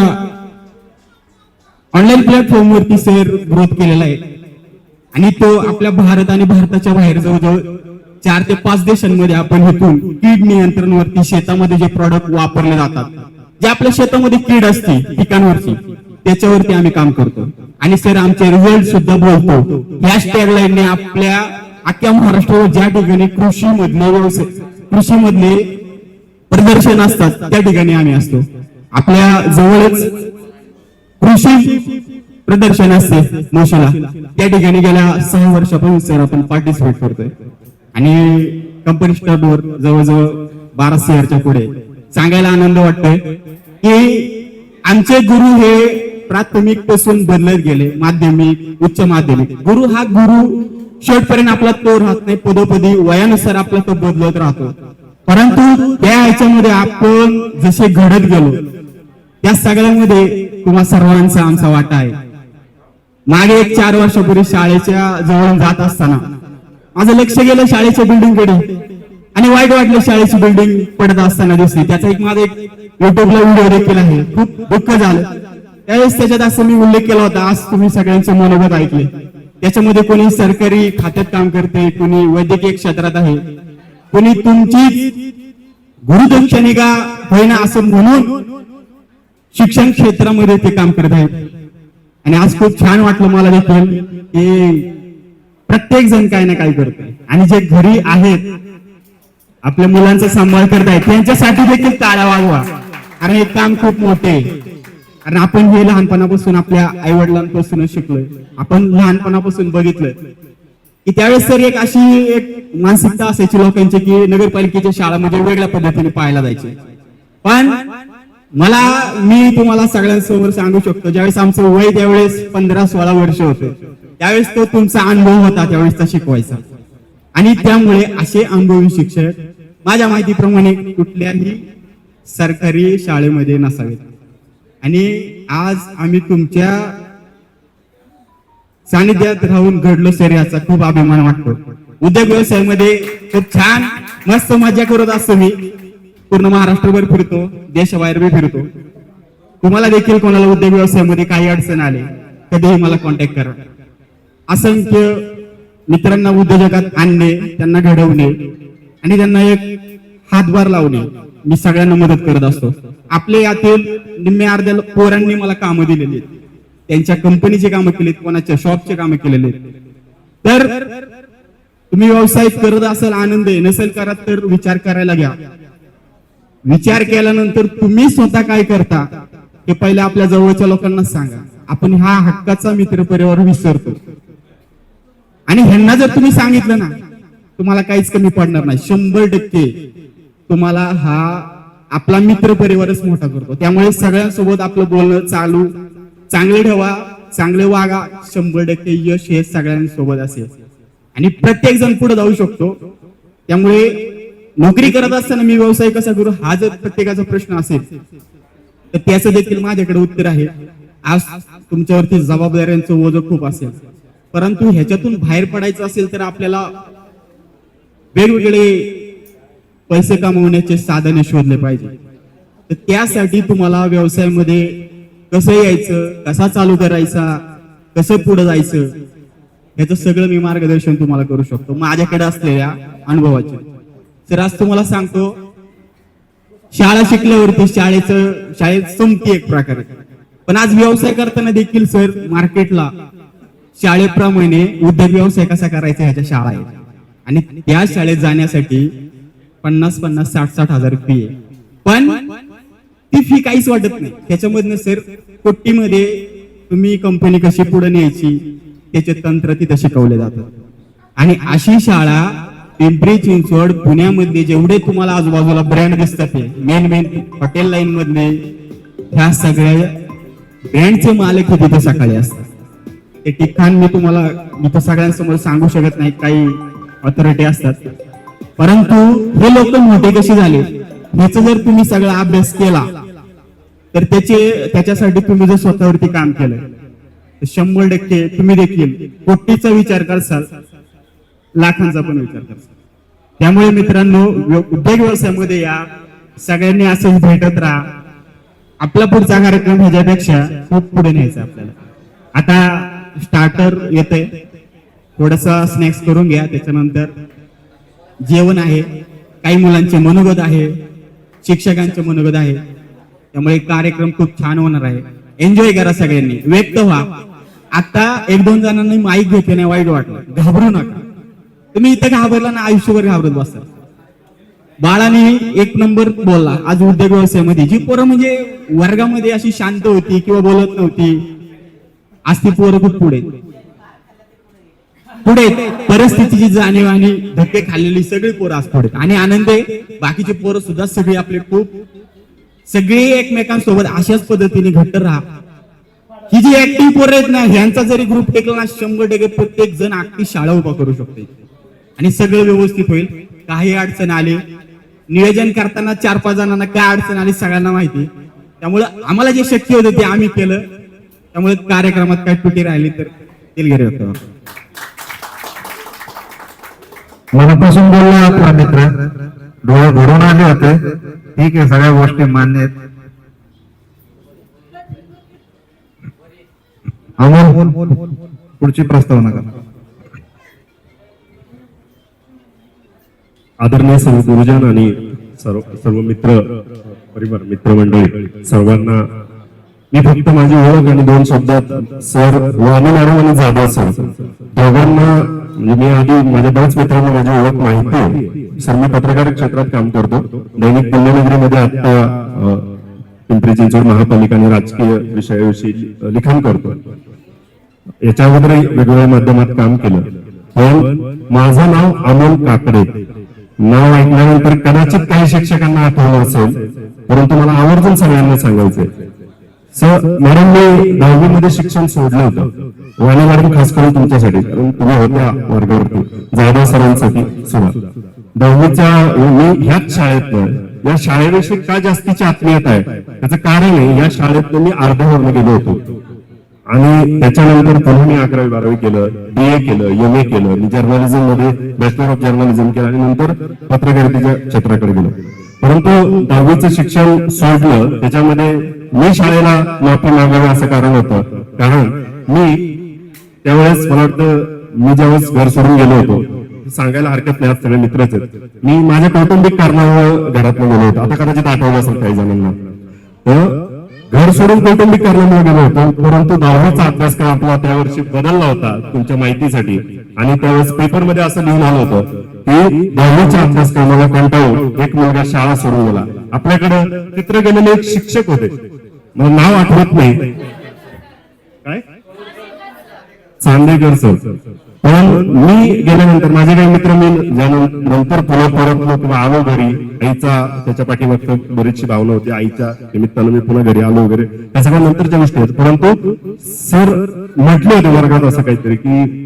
ऑनलाईन प्लॅटफॉर्म वरती सर ग्रोथ केलेला आहे. आणि तो आपल्या भारत आणि भारताच्या बाहेर जवळजवळ 4 ते 5 देशांमध्ये आपण इथून कीड नियंत्रणवरती शेतामध्ये जे प्रॉडक्ट वापरले जातात, जे आपल्या शेतामध्ये कीड असते पिकांवरची, त्याच्यावरती आम्ही काम करतो. आणि सर आमचे रिझल्ट सुद्धा बोलतो. या टॅगलाईनने आपल्या अख्ख्या महाराष्ट्रावर ज्या ठिकाणी कृषीमधले प्रदर्शन असतात त्या ठिकाणी आम्ही असतो. आपल्या जवळच कृषी प्रदर्शन असते मोशीला, त्या ठिकाणी गेल्या 6 वर्षापासून सर आपण पार्टिसिपेट करतोय. आणि कंपनी स्टॉकवर जवळजवळ 12 शेअरच्या पुढे. सांगायला आनंद वाटतोय की आमचे गुरु हे प्राथमिक पासून बदलत गेले, माध्यमिक, उच्च माध्यमिक. गुरु हा गुरु शेवटपर्यंत आपला तो राहत नाही, पदोपदी वयानुसार आपला तो बदलत राहतो. परंतु त्या ह्याच्यामध्ये आपण जसे घडत गेलो त्या सगळ्यामध्ये तुम्हा सर्वांचा आमचा वाटा आहे. मागे एक 4 वर्षापूर्वी शाळेच्या जवळ जात असताना माझं लक्ष गेलं शाळेच्या बिल्डिंगकडे. आणि वाईट वाटलं शाळेची बिल्डिंग पडत असताना दिसली. त्याचा एक माझा एक युट्यूबला व्हिडिओ देखील आहे. खूप दुःख झालं त्यावेळेस. त्याच्यात असं मी उल्लेख केला होता, आज तुम्ही सगळ्यांचे मनोगत ऐकले. त्याच्यामध्ये कोणी सरकारी खात्यात काम करते, कोणी वैद्यकीय क्षेत्रात आहे, कोणी तुमची गुरुदक्षिणा होईना असं म्हणून शिक्षण क्षेत्रामध्ये ते काम करत आहेत. आणि आज खूप छान वाटलं मला देखील की प्रत्येक जण काही ना काही करतोय. आणि जे घरी आहेत आपल्या मुलांचा सांभाळ करतायत त्यांच्यासाठी देखील टाळ्या वाजवा, कारण हे काम खूप मोठे. कारण आपण हे लहानपणापासून आपल्या आई वडिलांपासूनच शिकलोय, आपण लहानपणापासून बघितलंय की त्यावेळेस सर एक अशी एक मानसिकता असायची लोकांची की नगरपालिकेच्या शाळा म्हणजे वेगळ्या पद्धतीने पाहायला जायचे. पण मी तुम्हाला सगळ्यांसमोर सांगू शकतो, ज्यावेळेस आमचं वय त्यावेळेस 15-16 वर्ष होते, त्यावेळेस तो तुमचा अनुभव होता त्यावेळेसचा शिकवायचा. आणि त्यामुळे असे अनुभवी शिक्षक माझ्या माहितीप्रमाणे कुठल्याही सरकारी शाळेमध्ये नसावेत. आणि आज आम्ही तुमच्या सानिध्यात राहून घडलो सर, याचा खूप अभिमान वाटतो. उद्योग व्यवसायामध्ये खूप छान मस्त मजा करत असतो. मी पूर्ण महाराष्ट्रभर फिरतो, देशाबाहेर बी फिरतो. तुम्हाला देखील कोणाला उद्योग व्यवसायामध्ये काही अडचण आले कधीही मला कॉन्टॅक्ट करा. असंख्य मित्रांना उद्योजकात आणणे, त्यांना घडवणे आणि त्यांना एक हातभार लावणे मी सगळ्यांना मदत करत असतो. आपल्या यातील निम्मे अर्ध्या पोरांनी मला कामं दिलेली आहेत, त्यांच्या कंपनीचे कामं केलेत, कोणाच्या शॉपचे कामं केलेले आहेत. तर तुम्ही व्यवसाय करत असाल, आनंद आहे, नसेल करत तर विचार करायला घ्या. विचार केल्यानंतर तुम्ही स्वतः काय करता हे पहिले आपल्या जवळच्या लोकांना सांगा. आपण हा हक्काचा मित्र परिवार विसरतो आणि ह्यांना जर तुम्ही सांगितलं ना, तुम्हाला काहीच कमी पडणार नाही. 100% तुम्हाला हा आपला मित्र परिवारच मोठा करतो. त्यामुळे सगळ्यांसोबत आपलं बोलणं चालू, चांगले ठेवा, चांगले वागा. 100% यश हे सगळ्यांसोबत असेल आणि प्रत्येक जण पुढे जाऊ शकतो. त्यामुळे नोकरी करत असताना मी व्यवसाय कसा करू हा जर प्रत्येकाचा प्रश्न असेल तर त्याचं देखील माझ्याकडे उत्तर आहे. आज तुमच्यावरती जबाबदाऱ्यांचं ओझं खूप असेल, परंतु ह्याच्यातून बाहेर पडायचं असेल तर आपल्याला वेगवेगळे पैसे कमवण्याचे साधने शोधले पाहिजे. तर त्यासाठी तुम्हाला व्यवसायामध्ये कसं यायचं, कसा चालू करायचा, कसं पुढे जायचं, याचं सगळं मी मार्गदर्शन तुम्हाला करू शकतो माझ्याकडे असलेल्या अनुभवाचे. तर आज तुम्हाला सांगतो, शाळा शिकल्यावरती शाळेत संपती एक प्रकारे, पण आज व्यवसाय करताना देखील सर मार्केटला शाळेप्रमाणे उद्योग व्यवसाय कसा करायचा ह्याच्या शाळा आहेत. आणि त्या शाळेत जाण्यासाठी 50-50, 60-60 हजार फी आहे. पण ती फी काहीच वाटत नाही. त्याच्यामधनं सर कोटीमध्ये तुम्ही कंपनी कशी पुढे न्यायची त्याचे तंत्र तिथे शिकवले जातात. आणि अशी शाळा पिंपरी चिंचवड, पुण्यामधले जेवढे तुम्हाला आजूबाजूला ब्रँड दिसतात मेन हॉटेल लाईन मधले, ह्या सगळ्या ब्रँडचे मालक हे तिथे सकाळी असतात. ते ठिकाण मी तुम्हाला इथं सगळ्यांसमोर सांगू शकत नाही, काही ऑथॉरिटी असतात. परंतु हे लोक मोठे कसे झाले ह्याचा जर तुम्ही सगळा अभ्यास केला तर त्याच्यासाठी तुम्ही जर स्वतःवरती काम केलं तर 100% तुम्ही देखील कोटीचा विचार करसाल, लाखांचा पण विचार करसाल. त्यामुळे मित्रांनो, उद्योग व्यवसायामध्ये या सगळ्यांनी असंच भेटत राहा. आपला पुढचा कार्यक्रम ह्याच्यापेक्षा खूप पुढे न्यायचा आपल्याला. आता स्टार्टर येतंय, थोडासा स्नॅक्स करून घ्या, त्याच्यानंतर जेवण आहे, काही मुलांचे मनोगत आहे, शिक्षकांचे मनोगत आहे. त्यामुळे कार्यक्रम खूप छान होणार आहे. एन्जॉय करा सगळ्यांनी, व्यक्त व्हा. आता 1-2 जणांनी माईक घेतले नाही, वाईट वाटलं, घाबरू नका. तुम्ही इथं घाबरला ना आयुष्यभर घाबरत बसता. बाळाने 1 नंबर बोलला आज उद्योग व्यवसायामध्ये. जी पोरं म्हणजे वर्गामध्ये अशी शांत होती किंवा बोलत नव्हती, आज ती पोरं खूप पुढे परिस्थितीची जाणीव आणि धक्के खाल्लेली सगळी पोरं आज पुढे. आणि आनंद आहे, बाकीचे पोरं सुद्धा सगळी आपले खूप सगळे एकमेकांसोबत अशाच पद्धतीने घट्ट राहा. ही जी ऍक्टिव्ह पोरं आहेत ना, ह्यांचा जरी ग्रुप टेकला ना, 100% प्रत्येक जण अख्खी शाळा उभा करू शकते आणि सगळं व्यवस्थित होईल. काही अडचण आली, नियोजन करताना 4-5 जणांना काय अडचण आली सगळ्यांना माहिती. त्यामुळे आम्हाला जे शक्य होतं ते आम्ही केलं. त्यामुळे कार्यक्रमात काय त्रुटी राहिली तर दिलगिरी होतं. मनापासून बोलला आपला मित्र, डोळे भरून आले होते. ठीक आहे, सगळ्या गोष्टी मान्य आहेत. अमोल, पुढची प्रस्तावना करा. आदरणीय सर्व गुरुजन आणि सर्व मित्र परिवार, मित्रमंडळी सर्वांना मी फक्त माझी ओळख आणि 2 शब्दात सर वाणी मॅडम आणि जाधव सर दोघांना, म्हणजे मी आधी माझ्या बऱ्याच मित्रांना माझी ओळख माहिती आहे. सर मी पत्रकार क्षेत्रात काम करतो. दैनिक पुण्यनगरीमध्ये आता पिंपरी चिंचवड महापालिका आणि राजकीय विषयाविषयी लिखाण करतो. याच्या अगोदरही वेगवेगळ्या माध्यमात काम केलं. पण माझं नाव अमोल काकडे. नाव ऐकल्यानंतर कदाचित काही शिक्षकांना आठवलं असेल, परंतु मला आवर्जून सगळ्यांना सांगायचंय. मॅडम, मी 10वी मध्ये शिक्षण सोडलं होतं. वाणी मॅडम खास करून तुमच्यासाठी, कारण तुम्ही होत्या वर्गावरती, जाधव सरांसाठी सुद्धा. 10वीच्या मी ह्याच शाळेत, या शाळेविषयी का जास्तीची आत्मीयता आहे त्याचं कारण आहे, या शाळेत मी अर्ध्यावरनं गेलो होतो आणि त्याच्यानंतर पुन्हा मी 11वी 12वी केलं, BA केलं, MA केलं, मी जर्नलिझम मध्ये बॅचलर ऑफ जर्नलिझम केलं आणि नंतर पत्रकारितेच्या क्षेत्राकडे गेलो. परंतु 10वीचं शिक्षण सोडलं, त्याच्यामध्ये मी शाळेला माफी मागावी असं कारण होतं. कारण मी त्यावेळेस, मला वाटतं मी ज्यावेळेस घर सोडून गेलो होतो, सांगायला हरकत नाही, आज सगळे मित्रच आहेत, मी माझ्या कौटुंबिक कारणामुळे घरातून गेलो होतो. आता कदाचित आठवलं असेल काही जणांना. घर सोडून कौटुंबिक कारणामुळे गेलो होतो. परंतु 10वीचा अभ्यासक्रम आपला त्या वर्षी बदलला होता तुमच्या माहितीसाठी, आणि त्यावेळेस पेपरमध्ये असं लिहून आलं होतं की 10वीच्या अभ्यासक्रमाला कंटाळून एक मुलगा शाळा सोडून गेला. आपल्याकडे चित्र गेलेले एक शिक्षक होते, मला नाव आठवत नाही, काय चांदेकर सर. पण मी गेल्यानंतर माझे काही मित्र, मी नंतर पुन्हा परतलो किंवा आलो घरी, आईचा त्याच्या पाठीमागचं बरीचशी भावना होती, आईच्या निमित्तानं मी पुन्हा घरी आलो वगैरे, त्या सगळ्या नंतरच्या गोष्टी आहेत. परंतु सर म्हटले होते वर्गात असं काहीतरी की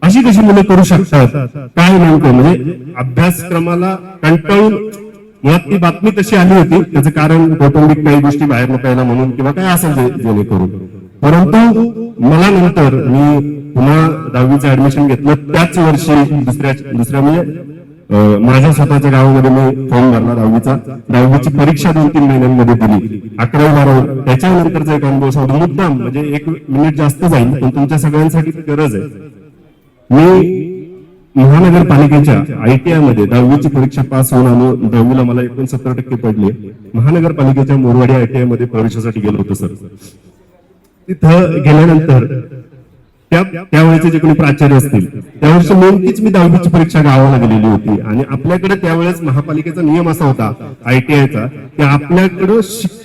अशी कशी मुलं करू शकतात, काय नेमकं, म्हणजे अभ्यासक्रमाला कंटाळून. मुळात ती बातमी तशी आली होती, त्याचं कारण कौटुंबिक काही गोष्टी बाहेर नकायला म्हणून किंवा काय असेल जेणेकरून. परंतु मला नंतर मी पुन्हा 10वीचं ऍडमिशन घेतलं. त्याच वर्षी दुसऱ्या म्हणजे माझ्या स्वतःच्या गावामध्ये मी फॉर्म भरला 10वीचा. 10वीची परीक्षा 2-3 महिन्यांमध्ये दिली. 11वी 12वी त्याच्यानंतरचा एक अनुभव सांगतो मुद्दाम, म्हणजे 1 मिनिट जास्त जाईल पण तुमच्या सगळ्यांसाठी गरज आहे. मी महानगरपालिकेच्या ITI मध्ये 10वीची परीक्षा पास होऊन आलो. 10वीला मला 69% पडले. महानगरपालिकेच्या मोरवाडी ITI मध्ये प्रवेशासाठी गेलो होतो सर. तिथं गेल्यानंतर त्यावेळेचे जे कोणी प्राचार्य असतील, त्यावर्षी नेमकीच मी 10वीची परीक्षा गावाला गेलेली होती. आणि आपल्याकडे त्यावेळेस महापालिकेचा नियम असा होता ITIचा की आपल्याकडं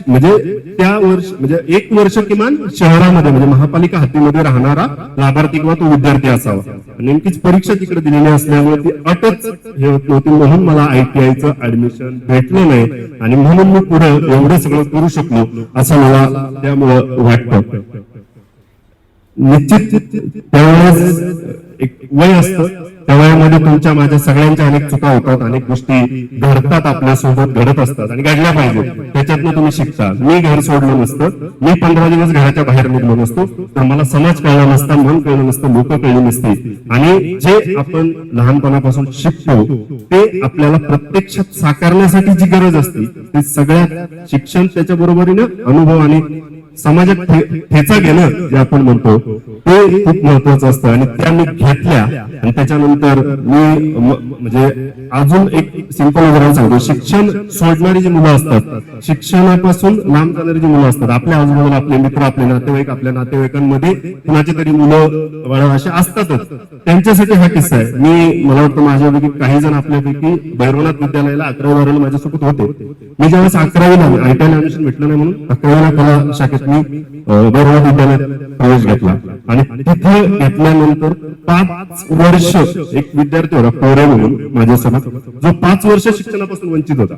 म्हणजे त्या वर्ष म्हणजे 1 वर्ष किमान शहरामध्ये म्हणजे महापालिका हद्दीमध्ये राहणारा लाभार्थी किंवा तो विद्यार्थी असावा. नेमकीच परीक्षा तिकडे दिलेली असल्यामुळे ती अटच हे होत नव्हती, म्हणून मला ITIचं ऍडमिशन भेटलं नाही आणि म्हणून मी पुढे एवढं सगळं करू शकलो असं मला त्यामुळं वाटतं. निश्चित त्यावेळेस एक वय असतं, त्या वयामध्ये तुमच्या माझ्या सगळ्यांच्या अनेक चुका होतात, अनेक गोष्टी घडतात, आपल्यासोबत घडत असतात आणि घडल्या पाहिजे. त्याच्यातनं तुम्ही शिकता. मी घर सोडलं नसतं, मी 15 दिवस घराच्या बाहेर निघलो नसतो, तर मला समाज कळला नसता, मन कळलं नसतं, लोक कळली नसती. आणि जे आपण लहानपणापासून शिकतो ते आपल्याला प्रत्यक्षात साकारण्यासाठी जी गरज असते ती सगळ्यात शिक्षण, त्याच्या बरोबरीने अनुभव आणि समाजात ठेचा घेणं जे आपण म्हणतो ते खूप महत्वाचं असतं. आणि त्या मी घेतल्या आणि त्याच्यानंतर मी म्हणजे अजून एक सिंपल उदाहरण सांगतो. शिक्षण सोडणारी जी मुलं असतात, शिक्षणापासून लांब जाणारी जी मुलं असतात, आपल्या आजूबाजूला आपले मित्र, आपले नातेवाईक, आपल्या नातेवाईकांमध्ये कुणाची तरी मुलं बाळा असे असतातच, त्यांच्यासाठी हा किस्सा आहे. मला वाटतं माझ्यापैकी काही जण आपल्यापैकी भैरवनाथ विद्यालयाला 11वी 12वी माझ्यासोबत होते. मी ज्यावेळेस 11वीला ITI ऍडमिशन भेटलं नाही म्हणून 11वीला कला शाखेत मी भैरवनाथ विद्यालयात प्रवेश घेतला आणि तिथे घेतल्यानंतर 5 वर्ष एक विद्यार्थी होता पोरे म्हणून माझ्यासोबत, जो 5 वर्ष शिक्षणापासून वंचित होता.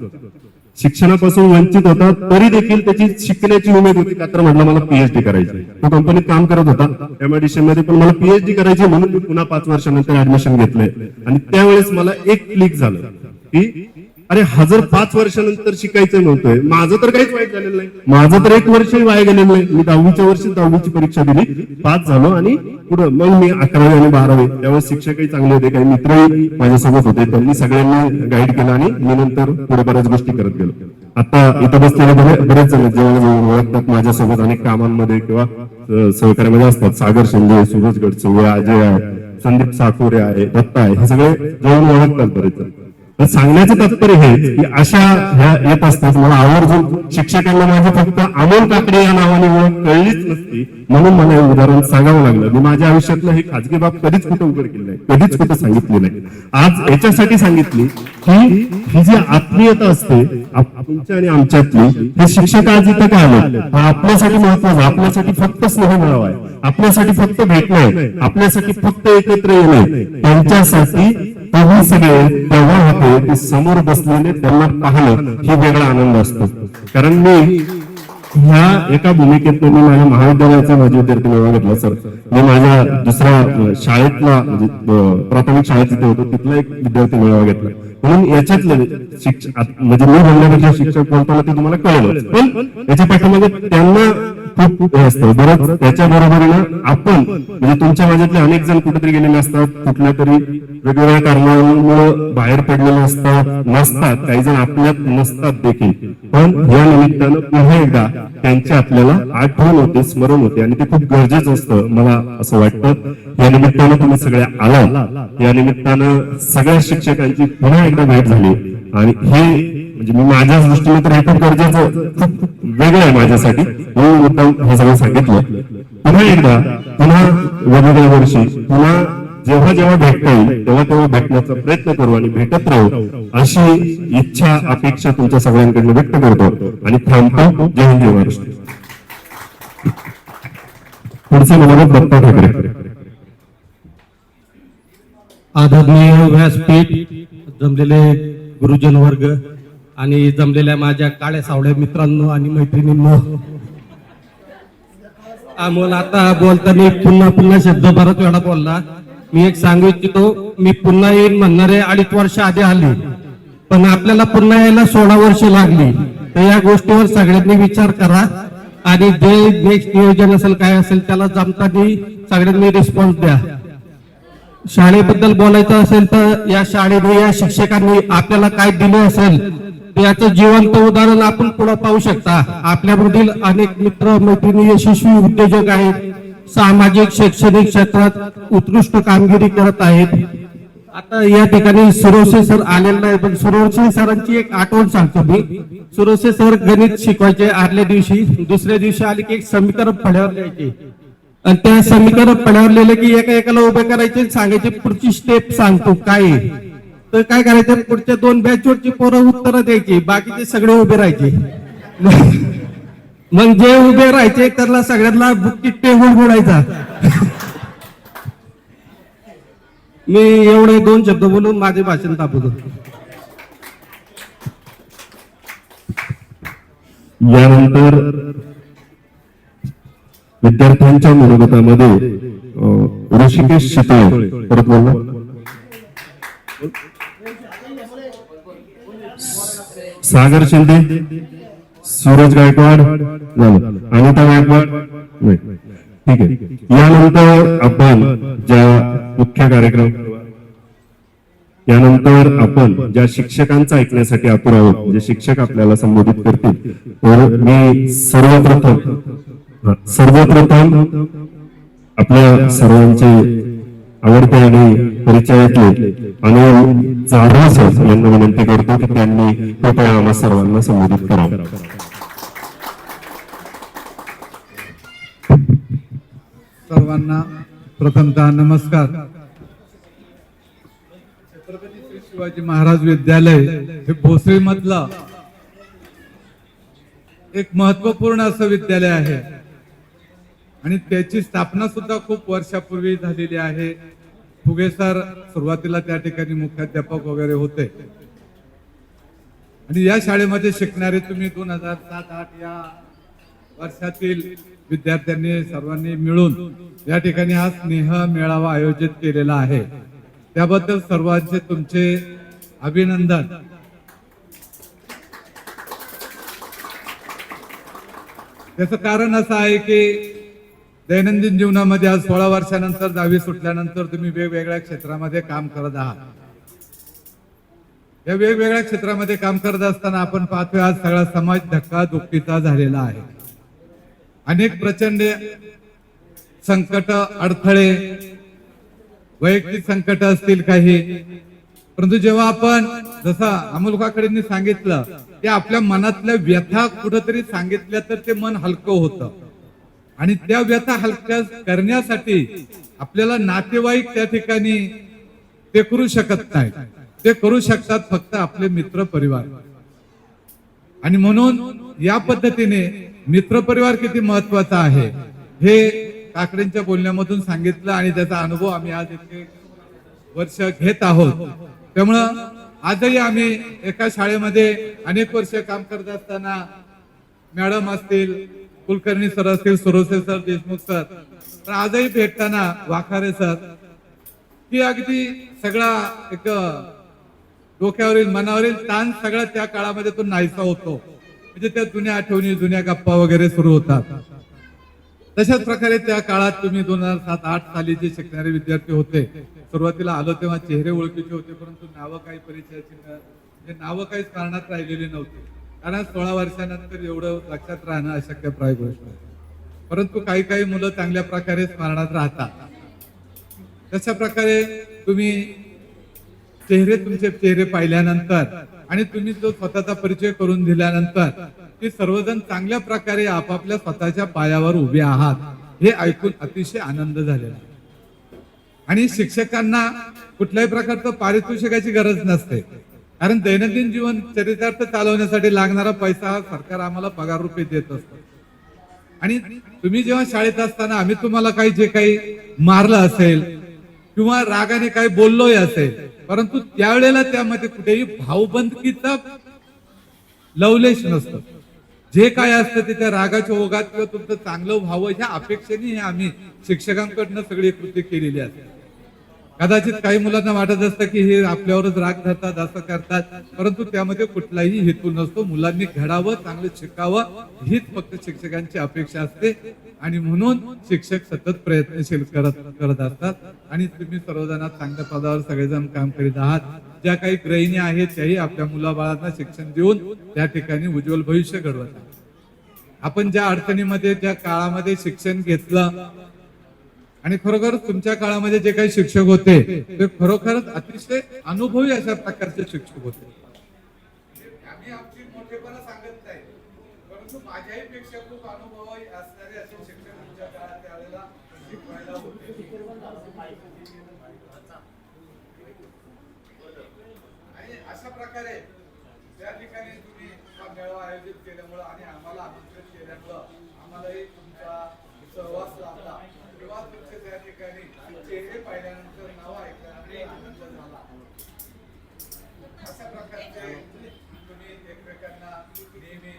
तरी देखील त्याची शिकण्याची उमेद होती, का तर म्हटलं मला PhD करायची. तो कंपनीत काम करत होता MIDC मध्ये, पण मला PhD करायची म्हणून मी पुन्हा 5 वर्षानंतर ऍडमिशन घेतलंय. आणि त्यावेळेस मला एक क्लिक झालं की अरे 5 वर्षानंतर शिकायचं नव्हतंय. माझं तर काहीच वाईट झालेलं नाही, माझं तर 1 वर्षही वाया गेलेलं नाही. मी 10वीच्या वर्षी 10वीची परीक्षा दिली, पास झालो आणि पुढे मग मी 11वी आणि 12वी. त्यावेळेस शिक्षकही चांगले होते, काही मित्रही माझ्यासोबत होते, त्यांनी सगळ्यांनी गाईड केलं आणि मी नंतर पुढे बऱ्याच गोष्टी करत गेलो. आता इथं बसलेले बरेच जण जेव्हा ओळखतात माझ्यासोबत अनेक कामांमध्ये किंवा सहकार्यामध्ये असतात. सागर शिंदे, सूरज गडचिरोली, अजय आहे, संदीप साकोरे आहे, दत्ता आहे, हे सगळे जवळून ओळखतात बरेच जण. तर सांगण्याचं तात्पर्य हे की अशा ह्या येत असतात. मला आवर्जून शिक्षकांना माझी फक्त अमोल काकडे या नावाने ओळख कळलीच नसती, म्हणून मला हे उदाहरण सांगावं लागलं. मी माझ्या आयुष्यातलं हे खाजगी बाब कधीच कुठं उघड केली नाही, कधीच कुठं सांगितली नाही. आज याच्यासाठी सांगितली की ही जी आत्मीयता असते तुमच्या आणि आमच्यातली, हे शिक्षक आज इथं काय आले, आपल्यासाठी महत्वाचं, आपल्यासाठी फक्त स्नेह मिळावा आहे, आपल्यासाठी फक्त भेटणं आहे, आपल्यासाठी फक्त एकत्र येणं, त्यांच्यासाठी तुम्ही सगळे तेव्हा होते ते समोर बसलेले त्यांना पाहणं ही वेगळा आनंद असतो. कारण मी ह्या एका भूमिकेत मी माझ्या महाविद्यालयाचा माझे विद्यार्थी मेळावा घेतला सर. मी माझ्या दुसऱ्या शाळेतला म्हणजे प्राथमिक शाळेत जिथे होतो तिथला एक विद्यार्थी मेळावा घेतला. म्हणून याच्यातलं शिक्षक म्हणजे मी बोलण्यापेक्षा शिक्षक बोलताना ते तुम्हाला कळलं, पण याच्या पाठीमागे त्यांना खूप हे असतं. बरं त्याच्या बरोबरीनं आपण म्हणजे तुमच्या माझ्यातले अनेक जण कुठेतरी गेलेले असतात, कुठल्या तरी वेगवेगळ्या कारणामुळे बाहेर पडलेले नसतात, काही जण आपल्यात नसतात देखील, पण या निमित्तानं पुन्हा एकदा त्यांची आपल्याला आठवण होते, स्मरण होते आणि ते खूप गरजेचं असतं मला असं वाटतं. या निमित्तानं तुम्ही सगळे आलात, या निमित्तानं सगळ्या शिक्षकांची पुन्हा एकदा भेट झाली आणि हे म्हणजे मी माझ्या दृष्टीने तर हे खूप गरजेचं खूप वेगळं आहे माझ्यासाठी, म्हणून मुद्दाम हे सगळं सांगितलं. पुन्हा एकदा पुन्हा वेगवेगळ्या वर्षी पुन्हा जेव्हा जेव्हा भेटता येईल तेव्हा तेव्हा भेटण्याचा प्रयत्न करू आणि भेटत राहू अशी इच्छा अपेक्षा तुमच्या सगळ्यांकडून व्यक्त करतो आणि थांबतो. जय हिंद, जय महाराष्ट्र. पुढचे मनोगत दत्ता ठाकरे. आदरणीय व्यासपीठ, जमलेले गुरुजन वर्ग आणि जमलेल्या माझ्या काळ्या सावळ्या मित्रांनो आणि मैत्रिणींनो, अमोल आता बोलताना पुन्हा पुन्हा शब्द बराच वेळा बोलला. मी एक सांगू इच्छितो, मी पुन्हा येईन म्हणणारे 2.5 वर्ष आधी आली, पण आपल्याला पुन्हा यायला 16 वर्ष लागली. तर या गोष्टीवर सगळ्यांनी विचार करा आणि जे नेक्स्ट नियोजन असेल काय असेल त्याला जमताना सगळ्यांनी रिस्पॉन्स द्या. शाळेबद्दल बोलायचं असेल तर या शाळेने या शिक्षकांनी आपल्याला काय दिलं असेल याचं जिवंत उदाहरण आपण पुढे पाहू शकता. आपल्यामधील अनेक मित्र मैत्रिणी यशस्वी उद्योजक आहेत, सामाजिक शैक्षणिक क्षेत्रात उत्कृष्ट कामगिरी करत आहेत. आता या ठिकाणी सुरोसे सर आलेले नाही, पण सुरोसे सरांची एक आठवण सांगतो मी. सुरोसे सर गणित शिकवायचे आदल्या दिवशी, दुसऱ्या दिवशी आले की एक समीकरण फळ्यावर द्यायचे आणि त्या समीकरण फळ्यावर लिहिले की एका एकाला उभे करायचे, सांगायचे पुढची स्टेप सांगतो काय. तर काय करायचं, पुढच्या 2 बॅचवरची पोरं उत्तरं द्यायची, बाकीचे सगळे उभे राहायचे. मग जे उभे राहायचे त्याला सगळ्यांना बुक्कीत टेबल बोलायचा. मी एवढे 2 शब्द बोलून माझे भाषण थांबवतो. यानंतर विद्यार्थ्यांच्या मनोगतामध्ये ऋषिकेश शितळे परत बोलला. सागर शिंदे, सूरज गायकवाड झालं, अनिता गायकवाड नाही, ठीक आहे. यानंतर आपण ज्या मुख्य कार्यक्रम यानंतर आपण ज्या शिक्षकांचा ऐकण्यासाठी आतुर आहोत, जे शिक्षक आपल्याला संबोधित करतील, तर मी सर्वप्रथम आपल्या सर्वांचे आवडते आणि परिचयातले अनिल जाधव सर यांना विनंती करतो की त्यांनी कृपया आम्हा सर्वांना संबोधित करावं. सर्वांना प्रथमतः नमस्कार. छत्रपती श्री शिवाजी महाराज विद्यालय हे भोसरी मधलं एक महत्वपूर्ण असं विद्यालय आहे आणि त्याची स्थापना सुद्धा खूप वर्षापूर्वी झालेली आहे. फुगे सर सुरुवातीला त्या ठिकाणी मुख्याध्यापक वगैरे होते आणि या शाळेमध्ये शिकणारे तुम्ही 2007-08 या वर्षातील विद्यार्थ्यांनी सर्वांनी मिळून या ठिकाणी हा स्नेह मेळावा आयोजित केलेला आहे. त्याबद्दल सर्वांचे तुमचे अभिनंदन. त्याचं कारण असं आहे की दैनंदिन जीवनामध्ये आज 16 वर्षानंतर 10वी सुटल्यानंतर तुम्ही वेगवेगळ्या क्षेत्रामध्ये काम करत आहात. या वेगवेगळ्या क्षेत्रामध्ये काम करत असताना आपण पाहतोय आज सगळा समाज धक्काधुक्कीचा झालेला आहे. अनेक प्रचंड संकट, अडथळे, वैयक्तिक संकट असतील काही, परंतु जेव्हा आपण जसं अमोल काकडेंनी सांगितलं की आपल्या मनातल्या व्यथा कुठंतरी सांगितल्या तर ते मन हलकं होतं आणि त्या व्यथा हलक्या करण्यासाठी आपल्याला नातेवाईक त्या ठिकाणी ते करू शकत नाही, ते करू शकतात फक्त आपले मित्र परिवार. आणि म्हणून या पद्धतीने मित्रपरिवार किती महत्वाचा आहे हे काकडेंच्या बोलण्यामधून सांगितलं आणि त्याचा अनुभव आम्ही आज इतके वर्ष घेत आहोत. त्यामुळं आजही आम्ही एका शाळेमध्ये अनेक वर्ष काम करत असताना मॅडम असतील, कुलकर्णी सर असतील, सुरोसे सर, देशमुख सर, पण आजही भेटताना वाखारे सर की अगदी सगळा एक डोक्यावरील मनावरील ताण सगळा त्या काळामध्ये तो नाहीसा होतो. म्हणजे त्या जुन्या आठवणी, जुन्या गप्पा वगैरे सुरू होतात. तशाच प्रकारे त्या काळात तुम्ही 2007-8 साली जे शिकणारे विद्यार्थी होते, सुरुवातीला आलो तेव्हा चेहरे ओळखीचे होते, परंतु नावं काही परिचयाची म्हणजे नावं काही स्मरणात राहिलेली नव्हती. कारण 16 वर्षानंतर एवढं लक्षात राहणं अशक्यप्राय गोष्ट आहे. परंतु काही काही मुलं चांगल्या प्रकारे स्मरणात राहतात. तशा प्रकारे तुम्ही तुमचे चेहरे पाहिल्यानंतर आणि तुम्ही जो स्वतःचा परिचय करून दिल्यानंतर की सर्वजण चांगल्या प्रकारे आपापल्या स्वतःच्या पायावर उभे आहात हे ऐकून अतिशय आनंद झालेला. आणि शिक्षकांना कुठल्याही प्रकारचं पारितोषिकाची गरज नसते, कारण दैनंदिन जीवन चरितार्थ चालवण्यासाठी लागणारा पैसा हा सरकार आम्हाला पगार रूपे देत असतो. आणि तुम्ही जेव्हा शाळेत असताना आम्ही तुम्हाला काही जे काही मारलं असेल किंवा रागाने काही बोललोय असेल, परंतु त्यावेळेला त्यामध्ये कुठेही भावबंदकीचा लवलेश नसतं. जे काय असतं ते त्या रागाच्या ओघात किंवा तुमचं चांगलं व्हावं ह्या अपेक्षेने आम्ही शिक्षकांकडनं सगळी कृती केलेली असते. कदाचित काही मुलांना वाटत असतं की हे आपल्यावरच राग धरतात, असं करतात, परंतु त्यामध्ये कुठलाही हेतू नसतो. मुलांनी घडावं, चांगलं शिकावं हीच फक्त शिक्षकांची अपेक्षा असते. आणि म्हणून शिक्षक सतत प्रयत्नशील करत असतात. आणि तुम्ही सर्वजण चांगल्या पदावर सगळेजण काम करीत आहात. ज्या काही गृहिणी आहेत त्याही आपल्या मुलाबाळांना शिक्षण देऊन त्या ठिकाणी उज्ज्वल भविष्य घडवत आहेत. आपण ज्या अडचणीमध्ये ज्या काळामध्ये शिक्षण घेतलं आणि खरोखर तुमच्या काळामध्ये जे काही शिक्षक होते ते खरोखरच अतिशय अनुभवी अशा प्रकारचे शिक्षक होते. आम्ही आमची मोठेपणा सांगत नाही, परंतु माझ्याही पेक्षा खूप अनुभवी असणारे असे शिक्षक तुमच्या काळात त्यावेळेला शिकवायला होते. आणि अशा प्रकारे त्या ठिकाणी तुम्ही हा मेळावा आयोजित केल्यामुळं आणि आम्हाला आमंत्रित केल्यामुळं आम्हालाही तुमचा सहवास लाभला किंवा तुमचे त्या ठिकाणी चेहरे पाहिल्यानंतर, नाव ऐकल्यानंतर आनंद झाला. अशा प्रकारचे तुम्ही एकमेकांना नेहमी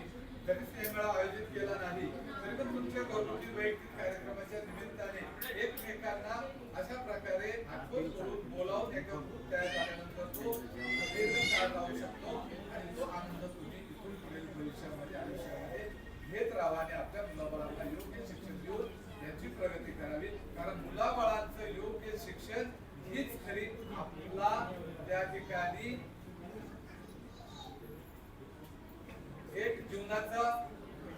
जरी स्नेहमेळा आयोजित केला नाही तरी पण तुमच्या घरगुती वैयक्तिक कार्यक्रमाच्या निमित्ताने एकमेकांना अशा प्रकारे आठवण करून बोलावून एका ग्रुप तयार झाल्यानंतर तो दीर्घकाळ राहू शकतो. आणि तो आनंद तुम्ही इथून पुढील भविष्यामध्ये आयुष्यामध्ये घेत राहा आणि आपल्या मुलाबाळांना योग्य शिक्षण देऊन याची प्रगती करावी. कारण मुलाबाळांचं योग्य शिक्षण हीच खरी आपला त्या ठिकाणी एक जीवनाचा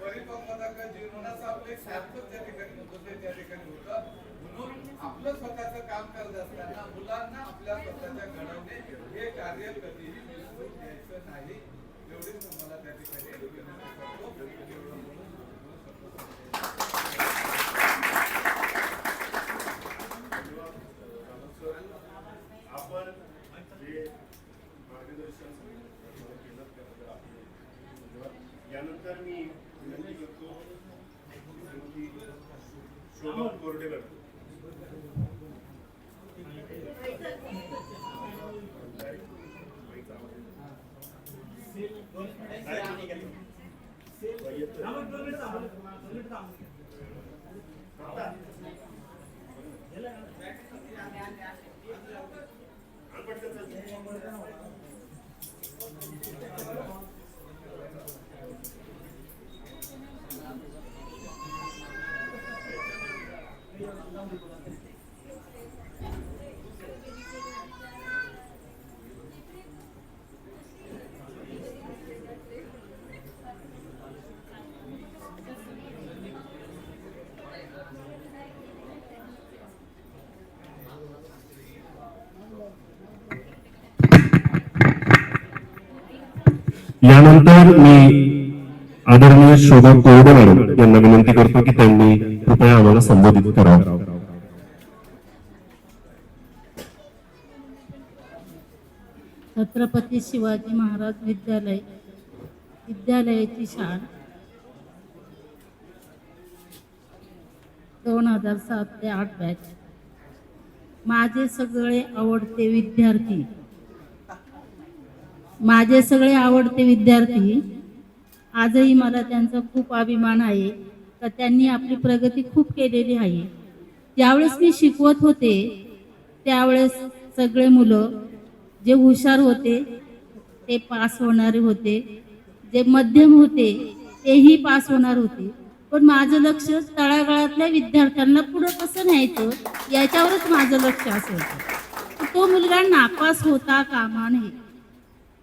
परिपक्वता का जीवनाचा आपलं एक सार्थक त्या ठिकाणी होतं ते त्या ठिकाणी होतं. म्हणून आपलं स्वतःचं काम करत असताना मुलांना आपल्या स्वतःच्या घडवणे हे कार्य कधीही विसरून द्यायचं नाही. एवढीच तुम्हाला त्या ठिकाणी आपण जे मार्गदर्शन यानंतर मी विनंती करतो शोभा कोरडे करतो. यानंतर मी आदरणीय शोभा कोरडे मॅडम यांना विनंती करतो की त्यांनी कृपया आम्हाला संबोधित करावं. छत्रपती शिवाजी महाराज विद्यालयाची शाळा 2007 ते 8 बॅच. माझे सगळे आवडते विद्यार्थी आजही मला त्यांचा खूप अभिमान आहे तर त्यांनी आपली प्रगती खूप केलेली आहे. ज्यावेळेस मी शिकवत होते त्यावेळेस सगळे मुलं जे हुशार होते ते पास होणारे होते, जे मध्यम होते तेही पास होणार होते. पण माझं लक्ष तळागाळातल्या विद्यार्थ्यांना पुढं कसं न्यायचं याच्यावरच माझं लक्ष असायचं. तो मुलगा नापास होता कामा नये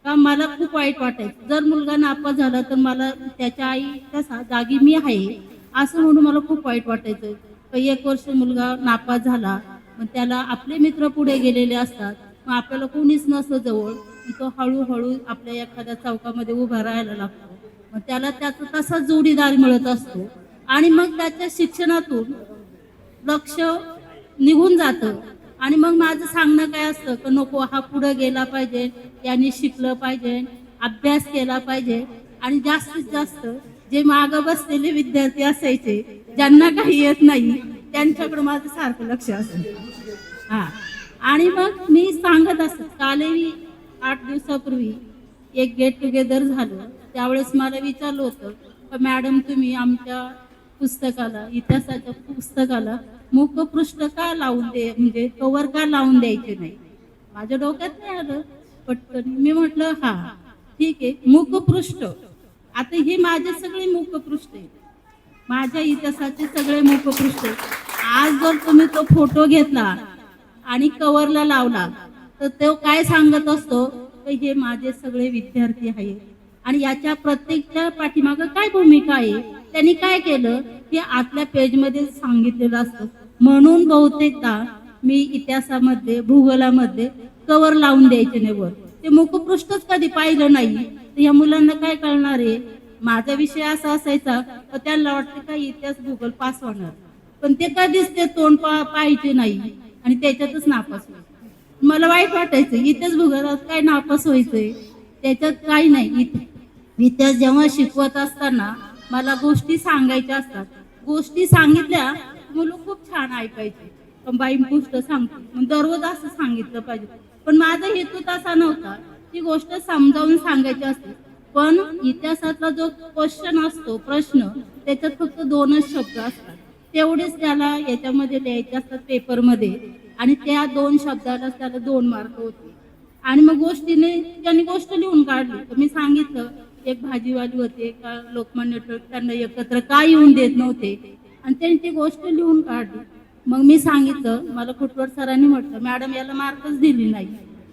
का मला खूप वाईट वाटायचं. जर मुलगा नापास झाला तर मला त्याच्या आईच्या जागी मी आहे असं म्हणून मला खूप वाईट वाटायचं. 1 वर्ष मुलगा नापास झाला मग त्याला आपले मित्र पुढे गेलेले असतात, मग आपल्याला कोणीच नसतं जवळ, तो हळूहळू आपल्या एखाद्या चौकामध्ये उभा राहायला लागतो. मग त्याला त्याचा तसाच जोडीदार मिळत असतो आणि मग त्याच्या शिक्षणातून लक्ष निघून जातं. आणि मग माझं सांगणं काय असतं की नको, हा पुढे गेला पाहिजे, यांनी शिकलं पाहिजे, अभ्यास केला पाहिजे. आणि जास्तीत जास्त जे मागं बसलेले विद्यार्थी असायचे ज्यांना काही येत नाही त्यांच्याकडे माझं सारखं लक्ष असायचं. आणि मग मी सांगत असत. कालही 8 दिवसापूर्वी एक गेट टुगेदर झालं, त्यावेळेस मला विचारलं होतं की मॅडम तुम्ही आमच्या पुस्तकाला, इतिहासाच्या पुस्तकाला मुखपृष्ठ का लावून म्हणजे कव्हर का लावून द्यायचे नाही. माझ्या डोक्यात नाही आलं पटकन. मी म्हटलं हा ठीक आहे, मुखपृष्ठ. आता हे माझे सगळे मुखपृष्ठ आहे, माझ्या इतिहासाचे सगळे मुखपृष्ठ. आज जर तुम्ही तो फोटो घेतला आणि कव्हरला लावला तर तो काय सांगत असतो की हे माझे सगळे विद्यार्थी आहेत. आणि याच्या प्रत्येकच्या पाठीमागं काय भूमिका आहे, त्यांनी काय केलं हे आतल्या पेजमध्ये सांगितलेलं असतं. म्हणून बहुतेकदा मी इतिहासामध्ये, भूगोलामध्ये कव्हर लावून द्यायचे नाही वर. ते मुखपृष्ठच कधी पाहिलं नाही तर या मुलांना काय कळणार आहे. माझा विषय असा असायचा तर त्यांना वाटतं का इतिहास भूगोल पास होणार, पण ते कधीच ते तोंड पाहायचे नाही आणि त्याच्यातच नापास व्हायचं. मला वाईट वाटायचं, इतिहास भूगोलात काय नापास व्हायचंय, त्याच्यात काही नाही. इतिहास जेव्हा शिकवत असताना मला गोष्टी सांगायच्या असतात, गोष्टी सांगितल्या मुलं खूप छान ऐकायचे. पण बाई गोष्ट सांगते मग दररोज असं सांगितलं पाहिजे. पण माझा हेतू तसा नव्हता, ती गोष्ट समजावून सांगायची असते. पण इतिहासातला जो क्वेश्चन असतो, प्रश्न, त्याच्यात फक्त 2च शब्द असतात, तेवढेच त्याला याच्यामध्ये लिहायचे असतात पेपरमध्ये. आणि त्या 2 शब्दालाच त्याला 2 मार्क होते. आणि मग त्यांनी गोष्ट लिहून काढली. तर मी सांगितलं एक भाजीवाली होते का लोकमान्य टिळक त्यांना एकत्र का येऊन देत नव्हते आणि त्यांनी ती गोष्ट लिहून काढली. मग मी सांगितलं, मला खुटवट सरांनी म्हटलं मॅडम याला मार्कच दिली नाही.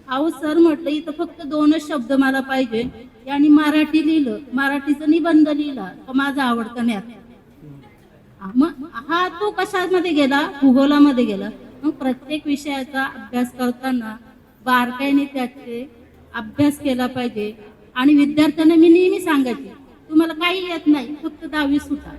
अहो सर म्हटलं इथं फक्त 2च शब्द मला पाहिजे. यांनी मराठी लिहिलं, मराठीचा निबंध लिहिला तर माझा आवडता नाही. मग हा तो कशामध्ये गेला, भूगोलामध्ये गेला. मग प्रत्येक विषयाचा अभ्यास करताना बारकाईने त्याचे अभ्यास केला पाहिजे. आणि विद्यार्थ्यांना मी नेहमी सांगायचे तुम्हाला काही येत नाही, फक्त 10वी सुटा.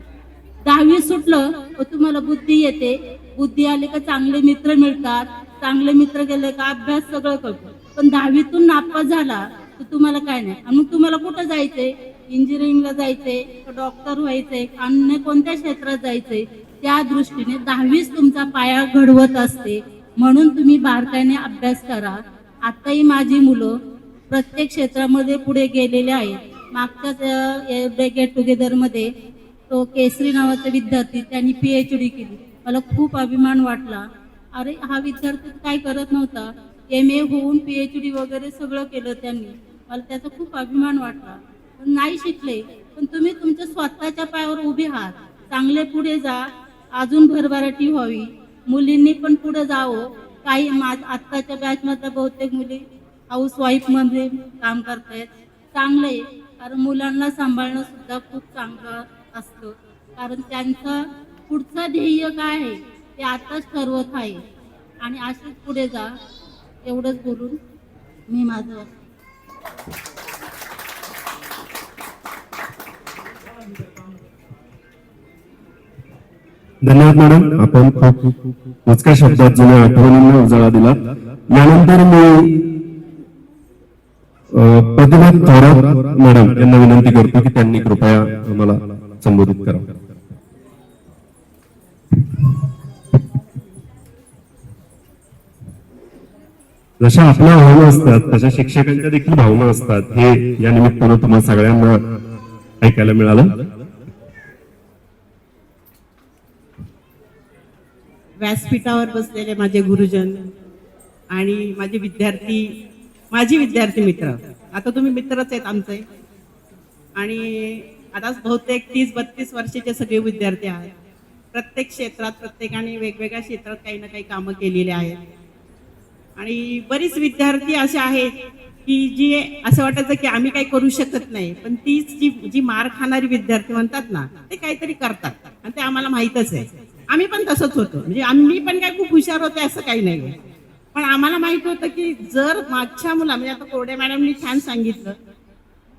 10वी सुटलं तर तुम्हाला बुद्धी येते, बुद्धी आले का चांगले मित्र मिळतात, चांगले मित्र गेले का अभ्यास सगळं करतो. पण 10वीतून नापास झाला तर तुम्हाला काय नाही. आणि मग तुम्हाला कुठं जायचंय, इंजिनिअरिंगला जायचंय, डॉक्टर व्हायचंय, अन्य कोणत्या क्षेत्रात जायचंय, त्या दृष्टीने 10वीच तुमचा पाया घडवत असते. म्हणून तुम्ही बारकाईने अभ्यास करा. आताही माझी मुलं प्रत्येक क्षेत्रामध्ये पुढे गेलेले आहेत. मागच्याच गेट टुगेदर मध्ये तो केसरी नावाचा विद्यार्थी त्यांनी PhD केली. मला खूप अभिमान वाटला. अरे हा विद्यार्थी काय करत नव्हता, MA होऊन PhD वगैरे सगळं केलं त्यांनी. मला त्याचा खूप अभिमान वाटला. पण नाही शिकले, पण तुम्ही तुमच्या स्वतःच्या पायावर उभे आहात, चांगले पुढे जा, अजून भरभराटी व्हावी. मुलींनी पण पुढे जावं. काही आत्ताच्या बॅचमधल्या बहुतेक मुली हाऊसवाईफ मध्ये काम करतायत, चांगलं आहे. कारण मुलांना सांभाळणं सुद्धा खूप चांगलं असतं. कारण त्यांचं पुढचं ध्येय काय आहे ते आताच ठरवत आहे. आणि अशीच पुढे जा. एवढंच बोलून मी माझं धन्यवाद मॅडम, आपण खूप मोजक्या शब्दात जुन्या आठवणींना उजाळा दिला. यानंतर मी प्रतिभा थोरात मॅडम यांना विनंती करतो की त्यांनी कृपया आम्हाला संबोधित करावं. जशा आपल्या भावना असतात तशा शिक्षकांच्या देखील भावना असतात, हे या निमित्तानं तुम्हाला सगळ्यांना ऐकायला मिळालं. व्यासपीठावर बसलेले माझे गुरुजन आणि माझे विद्यार्थी, माझी विद्यार्थी मित्र, आता तुम्ही मित्रच आहेत आमचे, आणि आता बहुतेक 30-32 वर्षाचे सगळे विद्यार्थी आहेत. प्रत्येक क्षेत्रात प्रत्येकाने वेगवेगळ्या क्षेत्रात काही ना काही कामं केलेली आहेत. आणि बरीच विद्यार्थी असे आहेत की जी असं वाटायचं की आम्ही काही करू शकत नाही, पण तीच जी मार खाणारी विद्यार्थी म्हणतात ना, ते काहीतरी करतात आणि ते आम्हाला माहीतच आहे. आम्ही पण तसंच होतो, म्हणजे आम्ही पण काय खूप हुशार होते असं काही नाही, पण आम्हाला माहित होतं की जर मागच्या मुला, म्हणजे आता कोरडे मॅडमनी छान सांगितलं,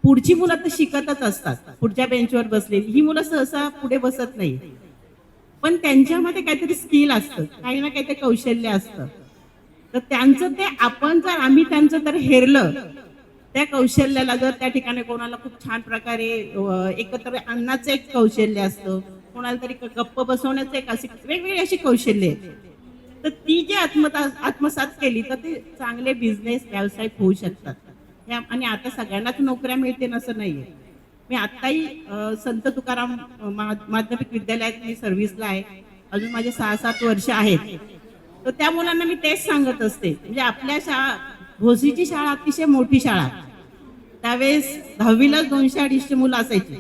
पुढची मुलं तर शिकतच असतात, पुढच्या बेंचवर बसलेली ही मुलं सहसा पुढे बसत नाही, पण त्यांच्यामध्ये काहीतरी स्किल असतं, काही ना काहीतरी कौशल्य असतं. तर त्यांचं ते आपण जर आम्ही त्यांचं तर हेरलं, त्या कौशल्याला जर त्या ठिकाणी कोणाला खूप छान प्रकारे एकत्र आणण्याचं एक कौशल्य असतं, कोणाला तरी गप्प बसवण्याचं एक अशी वेगवेगळी अशी कौशल्य आहेत, तर ती जे आत्मसात केली तर ते चांगले बिझनेस व्यावसायिक होऊ शकतात. आणि आता सगळ्यांनाच नोकऱ्या मिळते असं नाहीये. मी आत्ताही संत तुकाराम माध्यमिक विद्यालयात मी सर्व्हिसला आहे, अजून माझे 6-7 वर्ष आहेत. तर त्या मुलांना मी तेच सांगत असते, म्हणजे आपल्या शाळा, भोसीची शाळा अतिशय मोठी शाळा, त्यावेळेस 10वीला 200-250 मुलं असायची,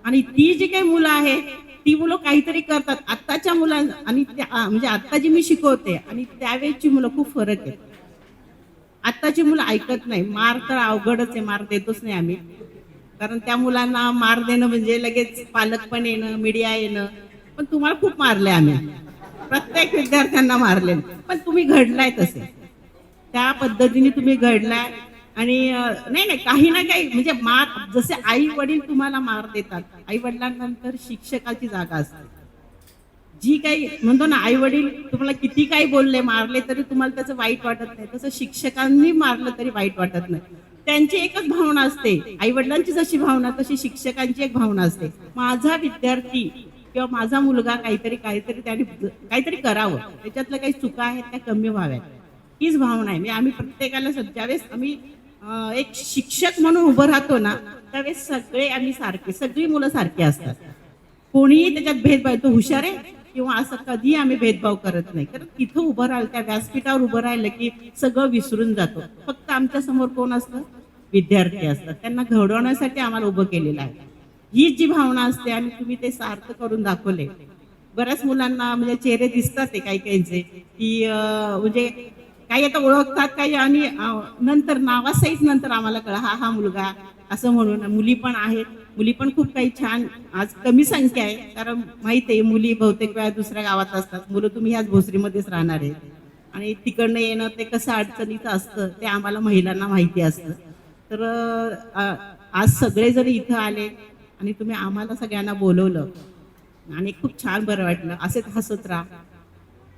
आणि ती जी काही मुलं आहेत ती मुलं काहीतरी करतात. आत्ताच्या मुलांना आणि म्हणजे आत्ता जी मी शिकवते आणि त्यावेळेची मुलं खूप फरक आहे. आत्ताची मुलं ऐकत नाही, मार तर अवघडच आहे, मार देतोच नाही आम्ही, कारण त्या मुलांना मार देणं म्हणजे लगेच पालक पण येणं, मीडिया येणं, पण तुम्हाला खूप मारले आम्ही, प्रत्येक विद्यार्थ्यांना मारले, पण तुम्ही घडलाय तसे, त्या पद्धतीने तुम्ही घडलाय. आणि नाही काही ना काही म्हणजे मार, जसे आई वडील तुम्हाला मार देतात, आई वडिलांनंतर शिक्षकाची जागा असते. जी काही म्हणतो ना, आई वडील तुम्हाला किती काही बोलले, मारले तरी तुम्हाला त्याचं वाईट वाटत नाही, तसं शिक्षकांनी मारलं तरी वाईट वाटत नाही. त्यांची एकच भावना असते, आई वडिलांची जशी भावना तशी शिक्षकांची एक भावना असते, माझा विद्यार्थी किंवा माझा मुलगा काहीतरी त्याने काहीतरी करावं, त्याच्यातलं काही चुका आहेत त्या कमी व्हाव्यात, हीच भावना आहे. म्हणजे आम्ही प्रत्येकाला ज्यावेळेस आम्ही एक शिक्षक म्हणून उभं राहतो ना, त्यावेळेस सगळे आम्ही सारखे, सगळी मुलं सारखी असतात, कोणीही त्याच्यात भेदभाव, तो हुशार आहे किंवा असं कधीही आम्ही भेदभाव करत नाही. कारण तिथं उभं राहिलं, त्या व्यासपीठावर उभं राहिलं की सगळं विसरून जातो. फक्त आमच्या समोर कोण असतं, विद्यार्थी असतात, त्यांना घडवण्यासाठी आम्हाला उभं केलेलं आहे. ही जी भावना असते आणि तुम्ही ते सार्थ करून दाखवले. बऱ्याच मुलांना म्हणजे चेहरे दिसतात ते काही काहींचे की म्हणजे काही आता ओळखतात काही, आणि नंतर नावासहित नंतर आम्हाला कळलं हा मुलगा असं म्हणून. मुली पण आहेत, मुली पण खूप काही छान, आज कमी संख्या आहे कारण माहित आहे मुली बहुतेक वेळा दुसऱ्या गावात असतात, मुलं तुम्ही ह्याच भोसरीमध्येच राहणार आहे, आणि तिकडनं येणं ते कसं अडचणीचं असतं ते आम्हाला महिलांना माहिती असतं. तर आज सगळे जर इथं आले आणि तुम्ही आम्हाला सगळ्यांना बोलवलं आणि खूप छान बरं वाटलं. असेच हसत राहा,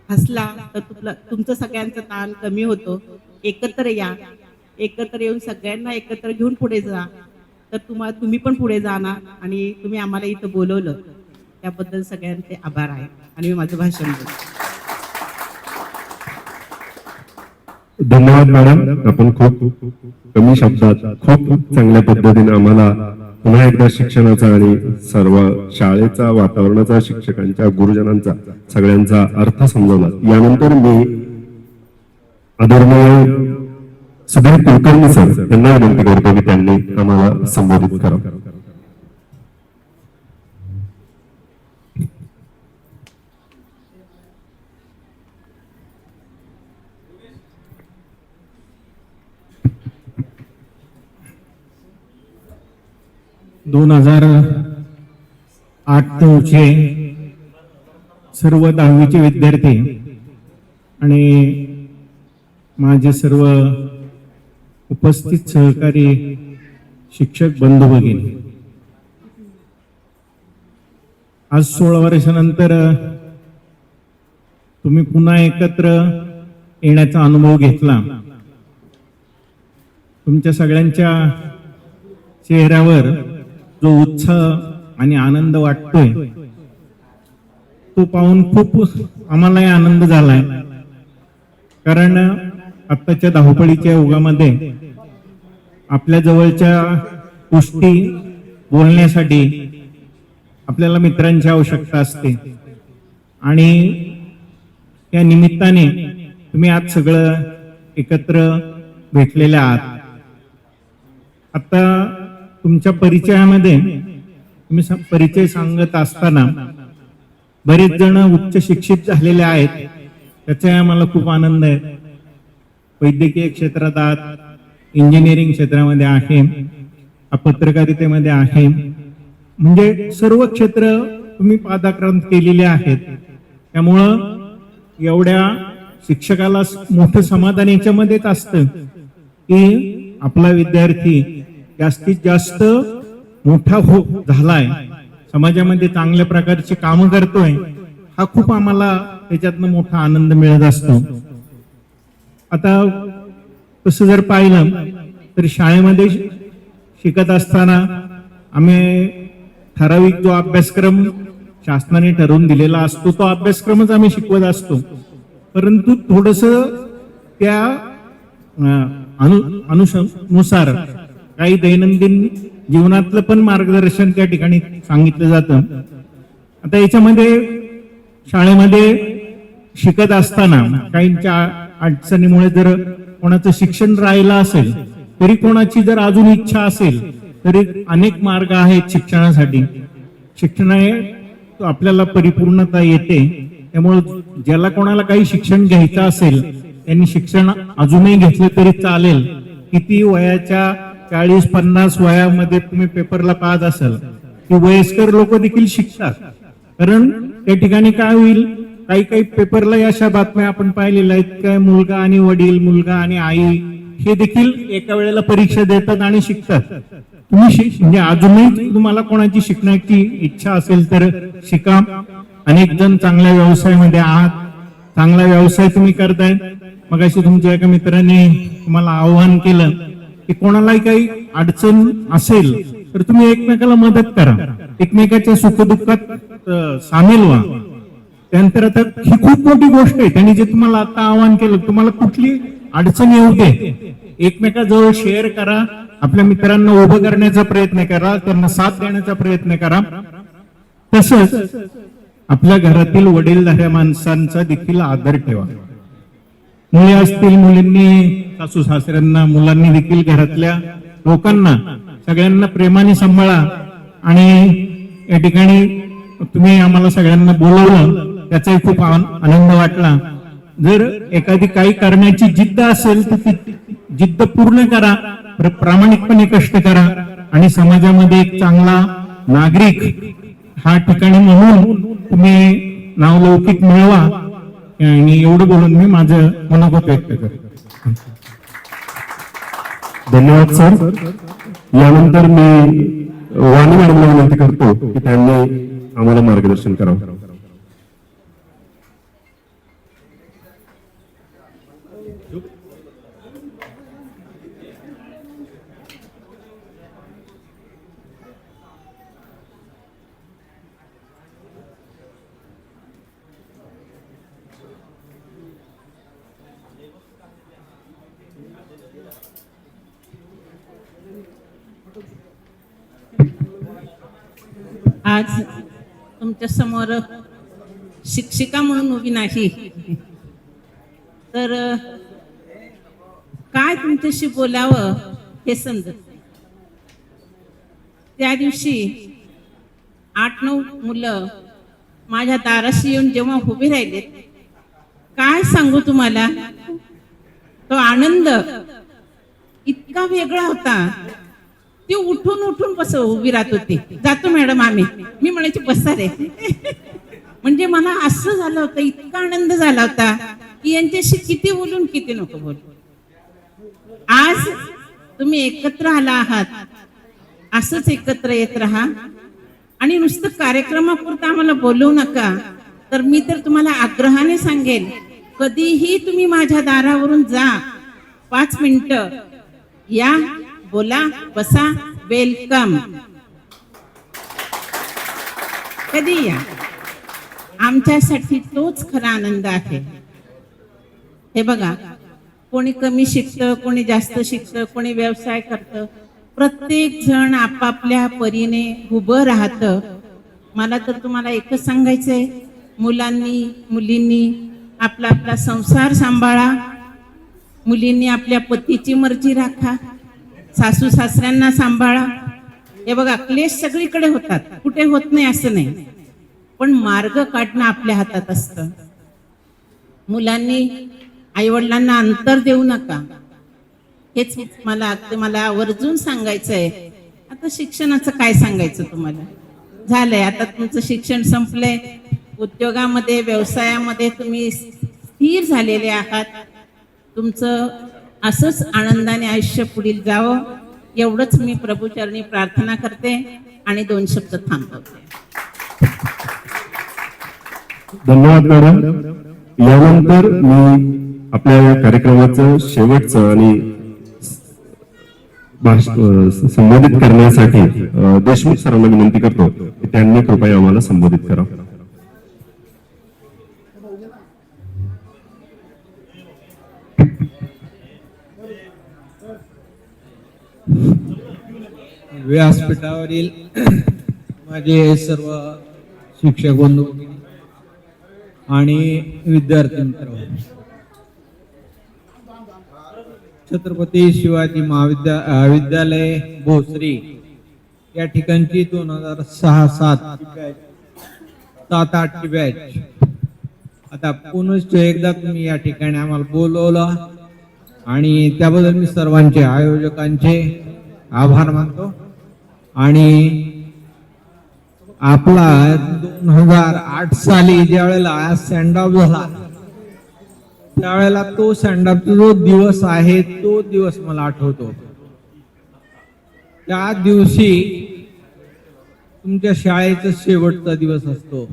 हसला तर तुमचं सगळ्यांचा ताण कमी होतो. एकत्र या, एकत्र येऊन सगळ्यांना एकत्र घेऊन पुढे जा, तर तुम्ही पण पुढे जाणार. आणि तुम्ही आम्हाला इथं बोलवलं त्याबद्दल सगळ्यांचे आभार आहे. आणि मी माझं भाषण बोलतो. धन्यवाद मॅडम, आपण खूप कमी शब्दात खूप चांगल्या पद्धतीने आम्हाला पुन्हा एकदा शिक्षणाचा आणि सर्व शाळेचा, वातावरणाचा, शिक्षकांच्या, गुरुजनांचा सगळ्यांचा अर्थ समजवला. यानंतर मी आदरणीय सुधीर कुलकर्णी सर यांना विनंती करतो की त्यांनी आम्हाला संबोधित करावं. चे सर्व 10वीचे विद्यार्थी आणि माझे सर्व उपस्थित सहकारी शिक्षक बंधू भगिनी, आज 16 वर्षानंतर तुम्ही पुन्हा एकत्र येण्याचा अनुभव घेतला. तुमच्या सगळ्यांच्या चेहऱ्यावर जो उत्साह आणि आनंद वाटतोय तो पाहून खूप आम्हालाही आनंद झालाय. कारण आत्ताच्या धावपळीच्या युगामध्ये आपल्या जवळच्या गोष्टी बोलण्यासाठी आपल्याला मित्रांची आवश्यकता असते आणि या निमित्ताने तुम्ही आज सगळं एकत्र भेटलेले आहात. आता तुमच्या परिचयामध्ये तुम्ही परिचय सांगत असताना बरेच जण उच्च शिक्षित झालेले आहेत, त्याचा आम्हाला खूप आनंद आहे. वैद्यकीय क्षेत्रात आहात, इंजिनिअरिंग क्षेत्रामध्ये आहे, पत्रकारितेमध्ये आहे, म्हणजे सर्व क्षेत्र तुम्ही पादाक्रांत केलेले आहेत. त्यामुळं एवढ्या शिक्षकाला मोठं समाधान याच्यामध्येच असतं की आपला विद्यार्थी जास्तीत जास्त मोठा झालाय, समाजामध्ये चांगल्या प्रकारची कामं करतोय, हा खूप आम्हाला त्याच्यातनं मोठा आनंद मिळत असतो. आता तसं जर पाहिलं तर शाळेमध्ये शिकत असताना आम्ही ठराविक जो अभ्यासक्रम शासनाने ठरवून दिलेला असतो तो अभ्यासक्रमच आम्ही शिकवत असतो. परंतु थोडस त्या अनुसार काही दैनंदिन जीवनातलं पण मार्गदर्शन त्या ठिकाणी सांगितलं जातं. आता याच्यामध्ये शाळेमध्ये शिकत असताना काहींच्या अडचणीमुळे जर कोणाचं शिक्षण राहिलं असेल तरी कोणाची जर अजून इच्छा असेल तरी अनेक मार्ग आहेत शिक्षणासाठी. शिक्षणाने आपल्याला परिपूर्णता येते. त्यामुळे ज्याला कोणाला काही शिक्षण घ्यायचं असेल त्यांनी शिक्षण अजूनही घेतले तरी चालेल. किती वयाच्या 40-50 वयामध्ये तुम्ही पेपरला पाहत असाल की वयस्कर लोक देखील शिकतात. कारण त्या ठिकाणी काय होईल, काही काही पेपरला अशा बातम्या आपण पाहिलेल्या आहेत काय मुलगा आणि वडील, मुलगा आणि आई हे देखील एका वेळेला परीक्षा देतात आणि शिकतात. तुम्ही म्हणजे अजूनही तुम्हाला कोणाची शिकण्याची इच्छा असेल तर शिका. अनेक जण चांगल्या व्यवसायामध्ये आहात, चांगला व्यवसाय तुम्ही करताय. मग अशी तुमच्या एका मित्राने तुम्हाला आव्हान केलं की कोणालाही काही अडचण असेल तर तुम्ही एकमेकाला मदत करा, एकमेकाच्या सुखदुःखात सामील व्हा. त्यानंतर आता ही खूप मोठी गोष्ट आहे. त्यांनी जे तुम्हाला आता आव्हान केलं, तुम्हाला कुठली अडचण येऊ दे, एकमेकाजवळ शेअर करा, आपल्या मित्रांना उभं करण्याचा प्रयत्न करा, त्यांना साथ देण्याचा प्रयत्न करा. तसंच आपल्या घरातील वडीलधाऱ्या माणसांचा देखील आदर ठेवा. मुली असतील, मुलींनी सासू सासऱ्यांना, मुलांनी देखील घरातल्या लोकांना सगळ्यांना प्रेमाने सांभाळा. आणि या ठिकाणी तुम्ही आम्हाला सगळ्यांना बोलवलं त्याचाही खूप आनंद वाटला. जर एखादी काही करण्याची जिद्द असेल तर ती जिद्द पूर्ण करा, प्रामाणिकपणे कष्ट करा आणि समाजामध्ये एक चांगला नागरिक हा ठिकाणी म्हणून तुम्ही नावलौकिक मिळवा. आणि एवढं बोलून मी माझं मनोगत व्यक्त करतो. धन्यवाद सर. यानंतर मी वाणी मॅडमला विनंती करतो की त्यांनी आम्हाला मार्गदर्शन करावं. आज तुमच्या समोर शिक्षिका म्हणून उभी नाही तर काय तुमच्याशी बोलावं हे समजत नाही. त्या दिवशी 8-9 मुलं माझ्या दाराशी येऊन जेव्हा उभे राहिले, काय सांगू तुम्हाला, तो आनंद इतका वेगळा होता. ती उठून उठून बस उभी राहत होती. जातो मॅडम आम्ही, मी म्हणायची बसा रे. म्हणजे मला असं झालं होतं, इतका आनंद झाला होता की यांच्याशी किती बोलून किती नको बोलू. आज तुम्ही एकत्र आला आहात, असंच एकत्र येत राहा आणि नुसतं कार्यक्रमापुरतं आम्हाला बोलवू नका. तर मी तर तुम्हाला आग्रहाने सांगेन, कधीही तुम्ही माझ्या दारावरून जा, 5 मिनिटं या, बोला, बसा, वेलकम. कधी या. आमच्यासाठी तोच खरा आनंद आहे. हे बघा, कोणी कमी शिकतं, कोणी जास्त शिकतं, कोणी व्यवसाय करतं, प्रत्येक जण आपापल्या परीने उभं राहतं. मला तर तुम्हाला एकच सांगायचंय, मुलांनी मुलींनी आपला आपला संसार सांभाळा. मुलींनी आपल्या पतीची मर्जी राखा, सासू सासऱ्यांना सांभाळा. हे बघा, क्लेश सगळीकडे होतात, कुठे होत नाही असं नाही, पण मार्ग काढणं आपल्या हातात असतं. मुलांनी आईवडिलांना अंतर देऊ नका, हेच मला आवर्जून सांगायचंय. आता शिक्षणाचं काय सांगायचं तुम्हाला, झालंय आता तुमचं शिक्षण संपलंय, उद्योगामध्ये व्यवसायामध्ये तुम्ही स्थिर झालेले आहात. तुमचं असंच आनंदाने आयुष्य पुढील जावं, एवढंच मी प्रभूचरणी प्रार्थना करते आणि 2 शब्द थांबवते. धन्यवाद मॅडम. यानंतर मी आपल्या या कार्यक्रमाचं शेवटचं आणि संबोधित करण्यासाठी देशमुख सरांना विनंती करतो की त्यांनी कृपया आम्हाला संबोधित करावं. व्यासपीठावरील माझे सर्व शिक्षक बंधू आणि विद्यार्थी मित्र, छत्रपती शिवाजी विद्यालय भोसरी या ठिकाणची 2006-7 ची बॅच. आता पुनश्च एकदा तुम्ही या ठिकाणी आम्हाला बोलवलं आणि त्याबद्दल मी सर्वांचे आयोजकांचे आभार मानतो. आणि आपला 2008 साली ज्या वेळेला सँड ऑफ झाला, त्यावेळेला तो सँड ऑफचा जो दिवस आहे तो दिवस मला आठवतो. त्या दिवशी तुमच्या शाळेचा शेवटचा दिवस असतो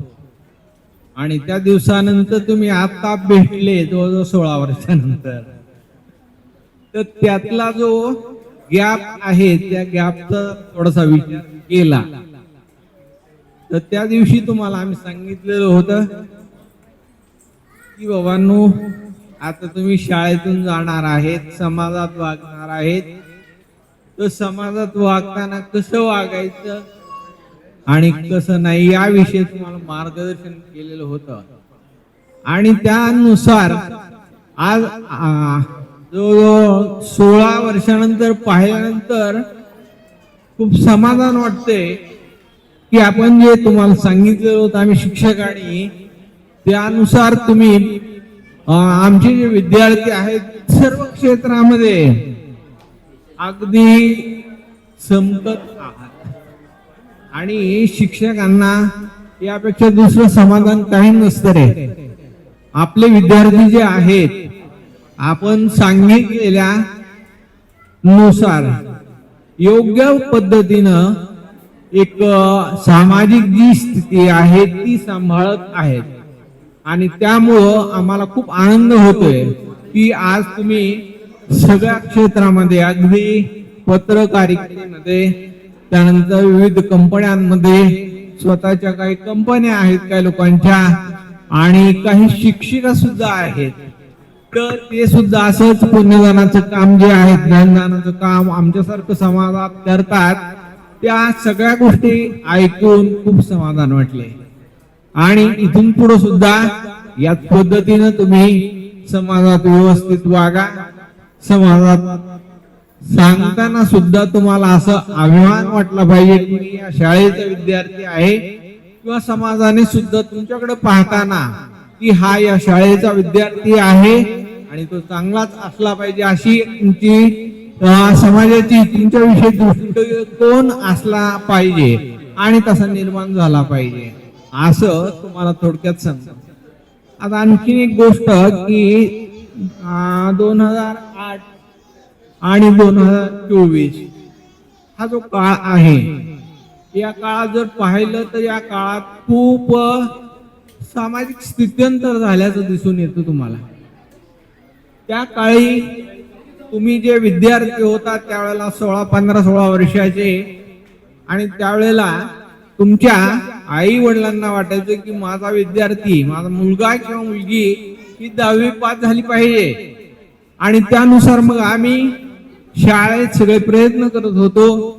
आणि त्या दिवसानंतर तुम्ही आता भेटले जवळजवळ 16 वर्षानंतर, तर त्यातला जो गॅप आहे त्या गॅपचा थोडासा विचार केला तर त्या दिवशी तुम्हाला आम्ही सांगितलेलं होतं की बाबांनो, आता तुम्ही शाळेतून जाणार आहेत, समाजात वागणार आहेत, तर समाजात वागताना कसं वागायचं आणि कसं नाही याविषयी तुम्हाला मार्गदर्शन केलेलं होतं. आणि त्यानुसार आज जो 16 वर्षानंतर पाहिल्यानंतर खूप समाधान वाटते की आपण जे तुम्हाला सांगितलेलं होतं आम्ही शिक्षकांनी, त्यानुसार तुम्ही आमचे जे विद्यार्थी आहेत सर्व क्षेत्रामध्ये अगदी समकत आहात. आणि शिक्षकांना यापेक्षा दुसरं समाधान काही नसतं रे. आपले विद्यार्थी जे आहेत, आपण सांगितलेल्या नुसार योग्य पद्धतीनं एक सामाजिक जी स्थिती आहे ती सांभाळत आहेत. आणि त्यामुळं आम्हाला खूप आनंद होतोय की आज तुम्ही सगळ्या क्षेत्रामध्ये, अगदी पत्रकारितेमध्ये, त्यानंतर विविध कंपन्यांमध्ये, स्वतःच्या काही कंपन्या आहेत काही लोकांच्या, आणि काही शिक्षिका सुद्धा आहेत, तर ते सुद्धा असंच पुण्यदानाचं काम जे आहे, ज्ञानदानाचं काम आमच्यासारखं समाजात करतात. त्या सगळ्या गोष्टी ऐकून खूप समाधान वाटले. आणि इथून पुढे सुद्धा याच पद्धतीनं तुम्ही समाजात व्यवस्थित वागा. समाजात सांगताना सुद्धा तुम्हाला असं अभिमान वाटला पाहिजे की मी या शाळेचा विद्यार्थी आहे, किंवा समाजाने सुद्धा तुमच्याकडे पाहताना की हा या शाळेचा विद्यार्थी आहे आणि तो चांगलाच असला पाहिजे, अशी तुमची समाजाची तुमच्याविषयी दृष्टिकोन असला पाहिजे आणि तसा निर्माण झाला पाहिजे, असं तुम्हाला थोडक्यात सांगतो. आता आणखी एक गोष्ट की 2008 आणि 2024 हा जो काळ आहे, या काळात जर पाहिलं तर या काळात खूप सामाजिक स्थित्यंतर झाल्याचं दिसून येतं तुम्हाला. त्या काळी तुम्ही जे विद्यार्थी होता त्यावेळेला 16 वर्षाचे, आणि त्यावेळेला तुमच्या आई वडिलांना वाटायचं की माझा विद्यार्थी, माझा मुलगा किंवा मुलगी ही 10वी पास झाली पाहिजे, आणि त्यानुसार मग आम्ही शाळेत सगळे प्रयत्न करत होतो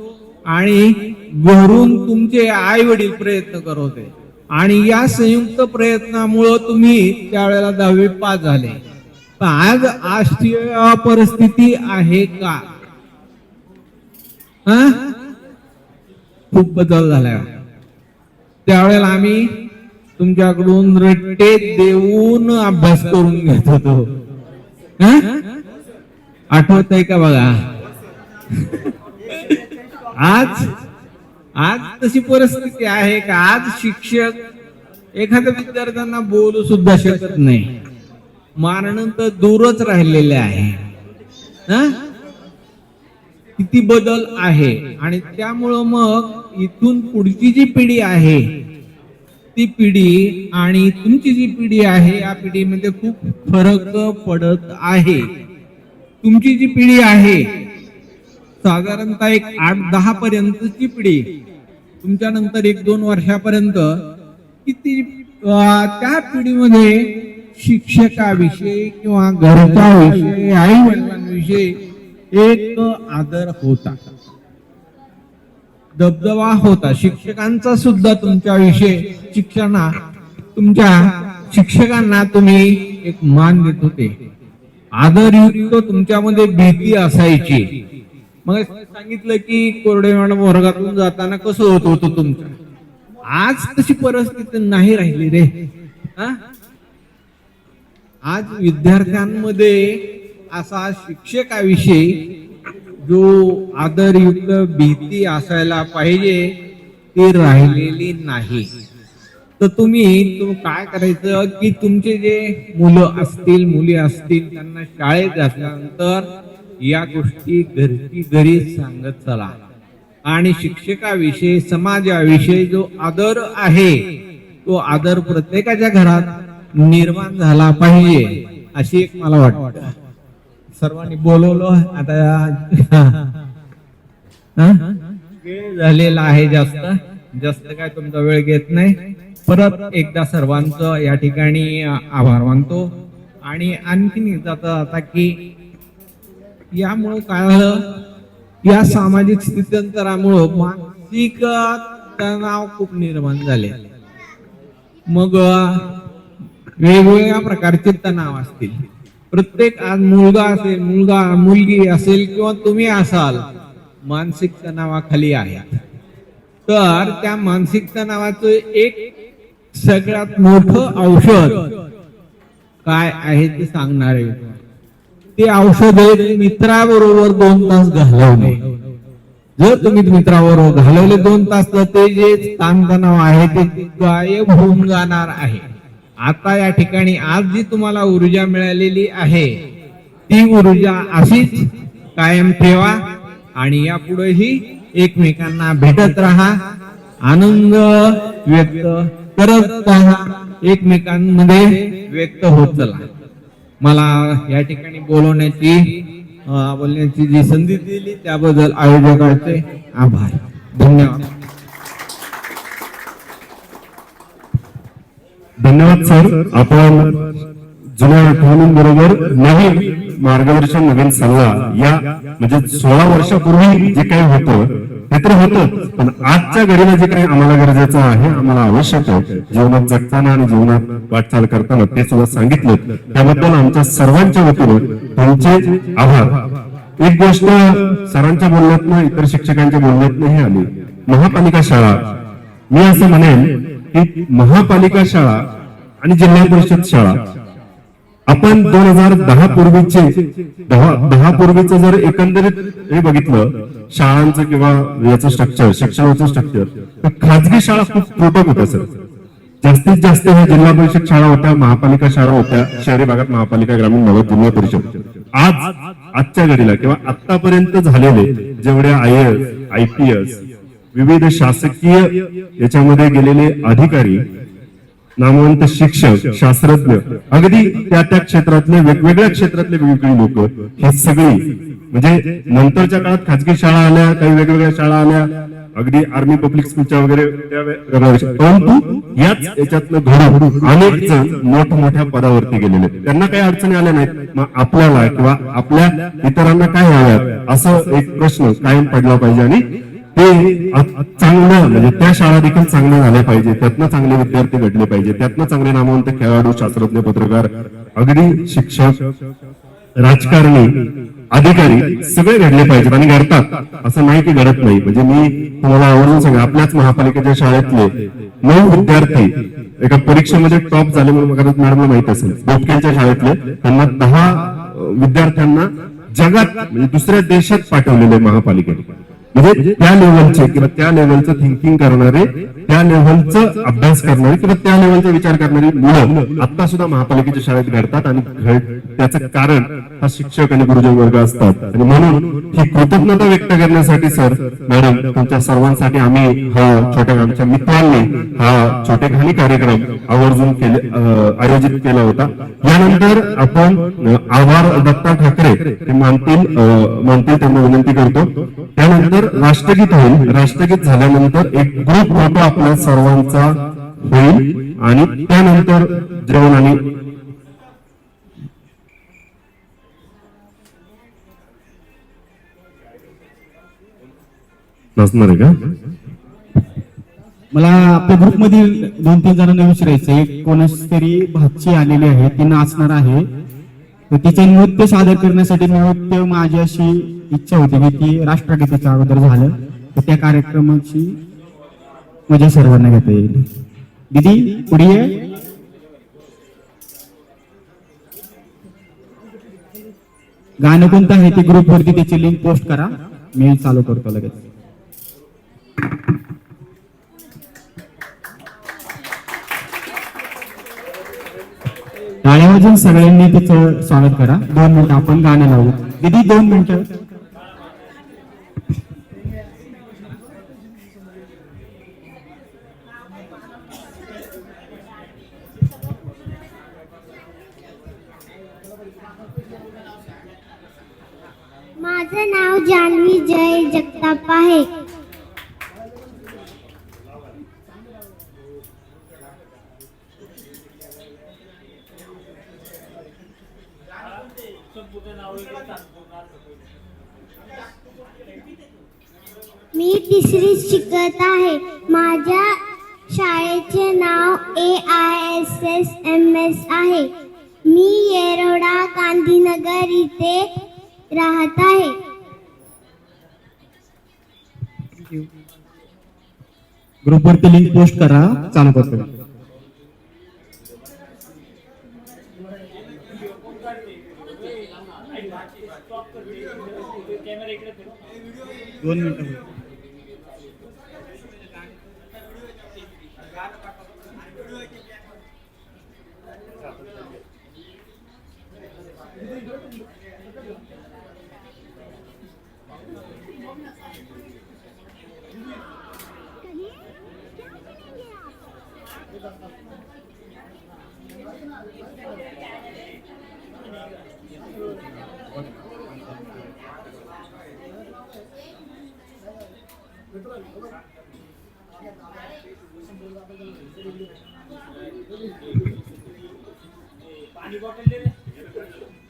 आणि घरून तुमचे आई वडील प्रयत्न करत होते, आणि या संयुक्त प्रयत्नामुळं तुम्ही त्यावेळेला 10वी पास झाले. आज आजची परिस्थिती आहे का? खूप बदल झालाय. त्यावेळेला आम्ही तुमच्याकडून रट्टे देऊन अभ्यास करून घेत होतो. आठवत आहे का बघा? आज तशी परिस्थिती आहे का? आज शिक्षक एखाद्या विद्यार्थ्यांना बोलू सुद्धा शकत नाही, मानणं तर दूरच राहिलेले आहे. किती बदल आहे. आणि त्यामुळं मग इथून पुढची जी पिढी आहे ती पिढी आणि तुमची जी पिढी आहे या पिढीमध्ये खूप फरक पडत आहे. तुमची जी पिढी आहे साधारणतः एक 8-10 पर्यंतची पिढी, तुमच्या नंतर 1-2 वर्षापर्यंत किती त्या पिढीमध्ये शिक्षकाविषयी किंवा घरच्या विषयी, आई वडिलांविषयी एक आदर होता, दबदबा होता. शिक्षकांचा सुद्धा तुमच्याविषयी तुमच्या शिक्षकांना तुम्ही एक मान देत होते, आदरयुक्त तुमच्यामध्ये भीती असायची. मग सांगितलं की कोरडे मॅडम वर्गातून जाताना कसं होत होतं तुमचं. आज तशी परिस्थिती नाही राहिली रे. आज विद्यार्थ्यांमध्ये असा शिक्षकाविषयी जो आदरयुक्त भीती असायला पाहिजे ती राहिलेली नाही. तर तुम्ही काय करायचं की तुमचे जे मुलं असतील, मुली असतील, त्यांना शाळेत घातल्यानंतर या गोष्टी घरी सांगत चला, आणि शिक्षकाविषयी, समाजाविषयी जो आदर आहे तो आदर प्रत्येकाच्या घरात निर्माण झाला पाहिजे अशी एक मला वाटतं. सर्वांनी बोलवलं आता वेळ झालेला आहे, जास्त काय तुमचा वेळ घेत नाही. परत एकदा सर्वांचं या ठिकाणी आभार मानतो. आणि आणखीन जाता की यामुळं काय झालं, या सामाजिक स्थित्यंतरामुळं मानसिक तणाव खूप निर्माण झाले. मग वेगवेगळ्या प्रकारचे तणाव असतील. प्रत्येक आज मुलगा असेल, मुलगी असेल किंवा तुम्ही असाल, मानसिक तणावाखाली आहे. तर त्या मानसिक तणावाचं एक सगळ्यात मोठं औषध काय आहे ते सांगणार आहे. ते औषध आहे मित्राबरोबर 2 तास घालवणे. जर तुम्ही मित्राबरोबर घालवले 2 तास तर ते जे ताणतणाव आहे ते गायब होऊन जाणार आहे. आता या ठिकाणी आज जी तुम्हाला ऊर्जा मिळालेली आहे ती ऊर्जा अशीच कायम ठेवा, आणि यापुढेही एकमेकांना भेटत राहा, आनंद व्यक्त करत राहा, एकमेकांमध्ये व्यक्त होत चला. मला या ठिकाणी बोलण्याची जी संधी दिली त्याबद्दल आयोजकांचे आभार. धन्यवाद. धन्यवाद सर. आपण जुन्या आठवणींबरोबर नवीन मार्गदर्शन, नवीन सल्ला, या म्हणजे 16 वर्षापूर्वी जे काही होतं ते तर होतं, पण आजच्या घडीला जे काही आम्हाला गरजेचं आहे, आम्हाला आवश्यक आहे जीवनात जगताना आणि जीवनात वाटचाल करताना, ते सुद्धा सांगितलं. त्याबद्दल आमच्या सर्वांच्या वतीने तुमचे आभार. एक गोष्ट सरांच्या बोलण्यातनं, इतर शिक्षकांच्या बोलण्यातनंही आली, महापालिका शाळा. मी असं म्हणेन की महापालिका शाळा आणि जिल्हा परिषद शाळा, आपण 2010 पूर्वीचे 10 पूर्वीचं जर एकंदरीत हे बघितलं शाळांचं किंवा याचं स्ट्रक्चर, शिक्षणाचं स्ट्रक्चर, तर खाजगी शाळा खूप त्रुटक होत्या सर. जास्तीत जास्त ह्या जिल्हा परिषद शाळा होत्या, महापालिका शाळा होत्या, शहरी भागात महापालिका, ग्रामीण भागात जिल्हा परिषद. आजच्या घडीला किंवा आतापर्यंत झालेले जेवढे IAS, IPS विविध शासकीय याच्यामध्ये गेलेले अधिकारी, नामवंत शिक्षक, शास्त्रज्ञ, अगदी त्या त्या क्षेत्रातले वेगवेगळ्या क्षेत्रातले वेगवेगळी लोक, हे सगळी म्हणजे नंतरच्या काळात खाजगी शाळा आल्या, काही वेगवेगळ्या शाळा आल्या, अगदी आर्मी पब्लिक स्कूलच्या वगैरे त्या वेगळ्या विषय, परंतु याच याच्यातनं घडून अनेक जण मोठमोठ्या पदावरती गेलेले, त्यांना काही अडचणी आल्या नाहीत. मग आपल्याला किंवा आपल्या इतरांना काय हव्यात असं एक प्रश्न कायम पडला पाहिजे आणि ते चांगलं म्हणजे त्या शाळा देखील चांगल्या झाल्या पाहिजे, त्यातनं चांगले विद्यार्थी घडले पाहिजे, त्यातनं चांगले नामवंत खेळाडू, शास्त्रज्ञ, पत्रकार, अगदी शिक्षक, राजकारणी, अधिकारी सगळे घडले पाहिजेत आणि घडतात, असं नाही की घडत नाही. म्हणजे मी तुम्हाला आवर्जून सांगा, आपल्याच महापालिकेच्या शाळेतले 9 विद्यार्थी एका परीक्षेमध्ये टॉप झाले म्हणून मॅडमला माहित असेल. बोपकेच्या शाळेतले त्यांना 10 विद्यार्थ्यांना जगात म्हणजे दुसऱ्या देशात पाठवलेले महापालिकेने. म्हणजे त्या लेवलचे किंवा त्या लेवलचं थिंकिंग करणारे, त्या लेवलचं अभ्यास करणारे किंवा त्या लेवलचा विचार करणारी मुलं आता सुद्धा महापालिकेच्या शाळेत घडतात आणि त्याचं कारण हा शिक्षक आणि गुरुजन वर्ग असतात. आणि म्हणून ही कृतज्ञता व्यक्त करण्यासाठी सर, मॅडम, तुमच्या सर्वांसाठी आम्ही हा छोट्या आमच्या मित्रांनी हा छोटेखानी कार्यक्रम आवर्जून आयोजित केला होता. यानंतर आपण आभार दत्ता ठाकरे ते मानतील त्यांना विनंती करतो. त्यानंतर राष्ट्रगीत होईल. राष्ट्रगीत झाल्यानंतर एक ग्रुप फोटो आपल्या सर्वांचा होईल आणि त्यानंतर जेवण आणि नसणार आहे का? मला आपल्या ग्रुपमधील 2-3 जणांना विचारायचं आहे, कोणाच तरी भाची आलेली आहे, ती नाचणार आहे, तर तिचे नृत्य सादर करण्यासाठी नृत्य माझी अशी इच्छा होती की ती राष्ट्रगीताच्या अगोदर झालं तर त्या कार्यक्रमाची मजा सर्वांना घेता येईल. दीदी पुढे ये. गाणं कोणतं आहे ते ग्रुपवरती त्याची लिंक पोस्ट करा, मी चालू करतो लगेच. टाळ्या वाजवून सगळ्यांनी तिचं स्वागत करा. 2 मिनिटं आपण गाणं लावू. दीदी 2 मिनिटं. माझं नाव जान्हवी जय जगताप आहे. मी 3री शिकत आहे. माझ्या शाळेचे नाव AISSMS आहे. मी येरोडा गांधीनगर इथे राहत आहे. ग्रुपवरती लिंक पोस्ट करा, चालू करतो. दोन मिनिटं.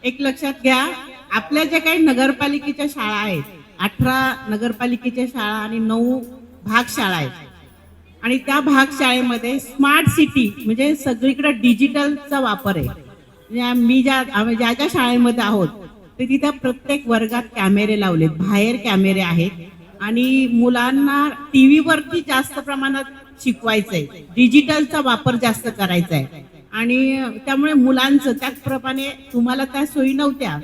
एक लक्षात घ्या, आपल्या ज्या काही नगरपालिकेच्या शाळा आहेत, 18 नगरपालिकेच्या शाळा आणि 9 भाग शाळा आहेत, आणि त्या भाग शाळेमध्ये स्मार्ट सिटी म्हणजे सगळीकडे डिजिटलचा वापर आहे. मी ज्या शाळेमध्ये आहोत ते तिथे प्रत्येक वर्गात कॅमेरे लावलेत, बाहेर कॅमेरे आहेत आणि मुलांना टीव्ही वरती जास्त प्रमाणात शिकवायचंय, डिजिटलचा वापर जास्त करायचा आहे. आणि त्यामुळे मुलांचं त्याचप्रमाणे तुम्हाला त्या सोयी नव्हत्या,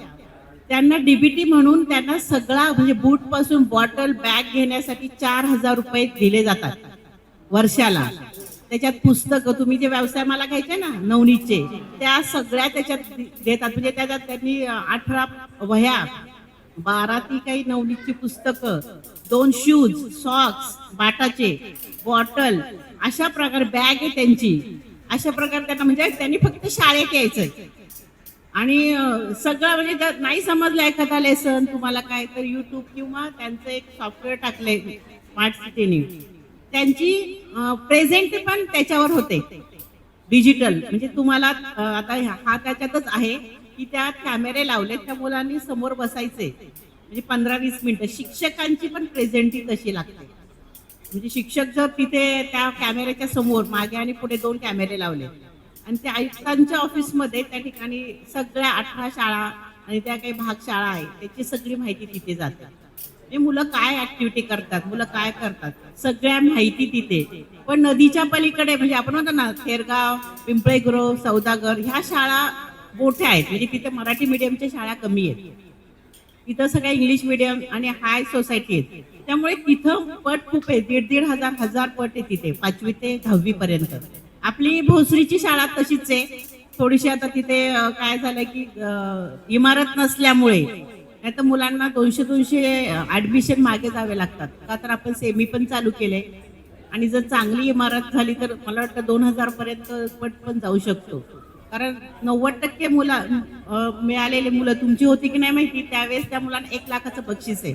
त्यांना डीबीटी म्हणून त्यांना सगळा म्हणजे बूट पासून बॉटल बॅग घेण्यासाठी 4000 रुपये दिले जातात वर्षाला. त्याच्यात पुस्तकं तुम्ही जे व्यवसाय मला घ्यायचे ना नवनीतचे, त्या सगळ्या त्याच्यात देतात. म्हणजे त्याच्यात त्यांनी 18 वह्या 12 ती काही नवनीतची पुस्तकं, 2 शूज, सॉक्स, बाटाचे, बॉटल, अशा प्रकारे बॅग आहे त्यांची. अशा प्रकारे त्यांना म्हणजे त्यांनी फक्त शाळेत यायचंय आणि सगळं म्हणजे जर नाही समजलं एखादा लेसन तुम्हाला काय तर युट्यूब किंवा त्यांचं एक सॉफ्टवेअर टाकलंय स्मार्ट सिटीने, त्यांची प्रेझेंट पण त्याच्यावर होते डिजिटल. म्हणजे तुम्हाला आता हा त्याच्यातच आहे की त्या कॅमेरे लावले, त्या मुलांनी समोर बसायचे म्हणजे 15-20 मिनिटं. शिक्षकांची पण प्रेझेंटी तशी लागते. म्हणजे शिक्षक जर तिथे त्या कॅमेऱ्याच्या समोर मागे आणि पुढे 2 कॅमेरे लावले आणि त्या आयुक्तांच्या ऑफिसमध्ये त्या ठिकाणी सगळ्या 18 शाळा आणि त्या काही भाग शाळा आहे त्याची सगळी माहिती तिथे जाते. म्हणजे मुलं काय ऍक्टिव्हिटी करतात, मुलं काय करतात, सगळ्या माहिती तिथे. पण नदीच्या पलीकडे म्हणजे आपण म्हणतो ना थेरगाव, पिंपळे गुरव, सौदागर ह्या शाळा मोठ्या आहेत. म्हणजे तिथे मराठी मीडियमच्या शाळा कमी आहेत. तिथं सगळ्या इंग्लिश मीडियम आणि हाय सोसायटी आहेत. त्यामुळे तिथं पट खूप आहे. 1,500 पट आहे तिथे 5वी ते 10वी पर्यंत. आपली भोसरीची शाळा तशीच आहे. थोडीशी आता तिथे काय झालं की इमारत नसल्यामुळे नाही तर मुलांना 200 ऍडमिशन मागे जावे लागतात. का तर आपण सेमी पण चालू केले आणि जर चांगली इमारत झाली तर मला वाटतं 2000 पर्यंत पट पण जाऊ शकतो. कारण 90% मुलं मिळालेले मुलं तुमची होती की नाही माहिती, त्यावेळेस त्या मुलांना 1 लाखाचं बक्षीस आहे.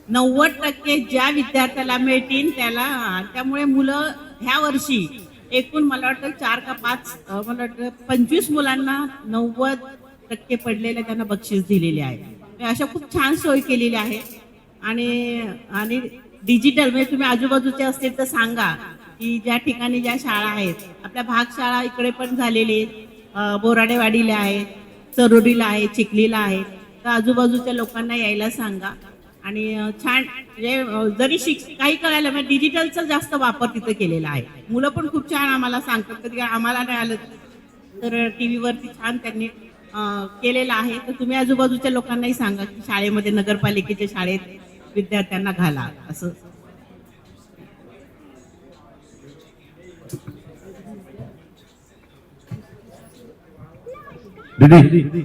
90% ज्या विद्यार्थ्याला मिळतील त्याला. त्यामुळे मुलं ह्या वर्षी एकूण मला वाटतं 4 का 5 मला वाटतं 25 मुलांना 90% पडलेले त्यांना बक्षीस दिलेले आहे. अशा खूप छान सोय केलेली आहे. आणि डिजिटल म्हणजे तुम्ही आजूबाजूचे असतील तर सांगा की ज्या ठिकाणी ज्या शाळा आहेत, आपल्या भाग शाळा इकडे पण झालेली आहेत, बोराडेवाडीला आहे, चरोडीला आहे, चिखलीला आहे. तर आजूबाजूच्या लोकांना यायला सांगा. आणि छान म्हणजे जरी काही कळायला म्हणजे डिजिटलचा जास्त वापर तिथं केलेला आहे. मुलं पण खूप छान आम्हाला सांगतात. कधी आम्हाला नाही आलं तर टीव्हीवरती छान त्यांनी केलेलं आहे. तर तुम्ही आजूबाजूच्या लोकांनाही सांगा की शाळेमध्ये नगरपालिकेच्या शाळेत विद्यार्थ्यांना घाला असं. दीदी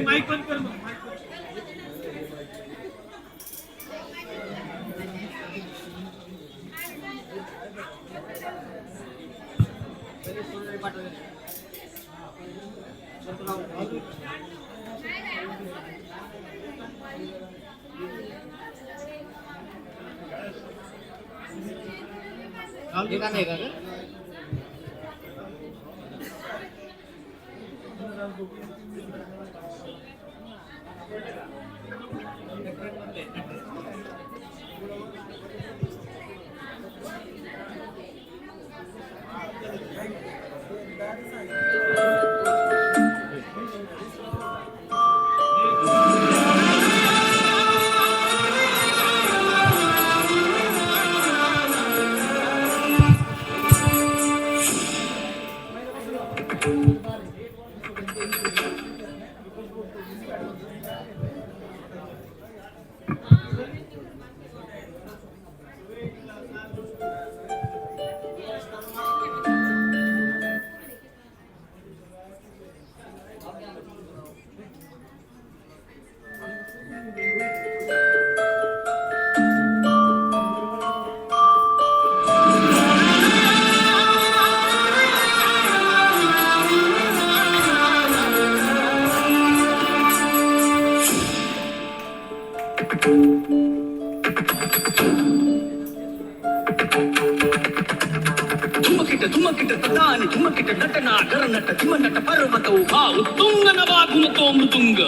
माईक बंद कर. धुमकिट धुमकिट तदानि धुमकिट नटना गरनट धुमनट पर्वतो हा उत्तुंग नवागुणतो मृदुंग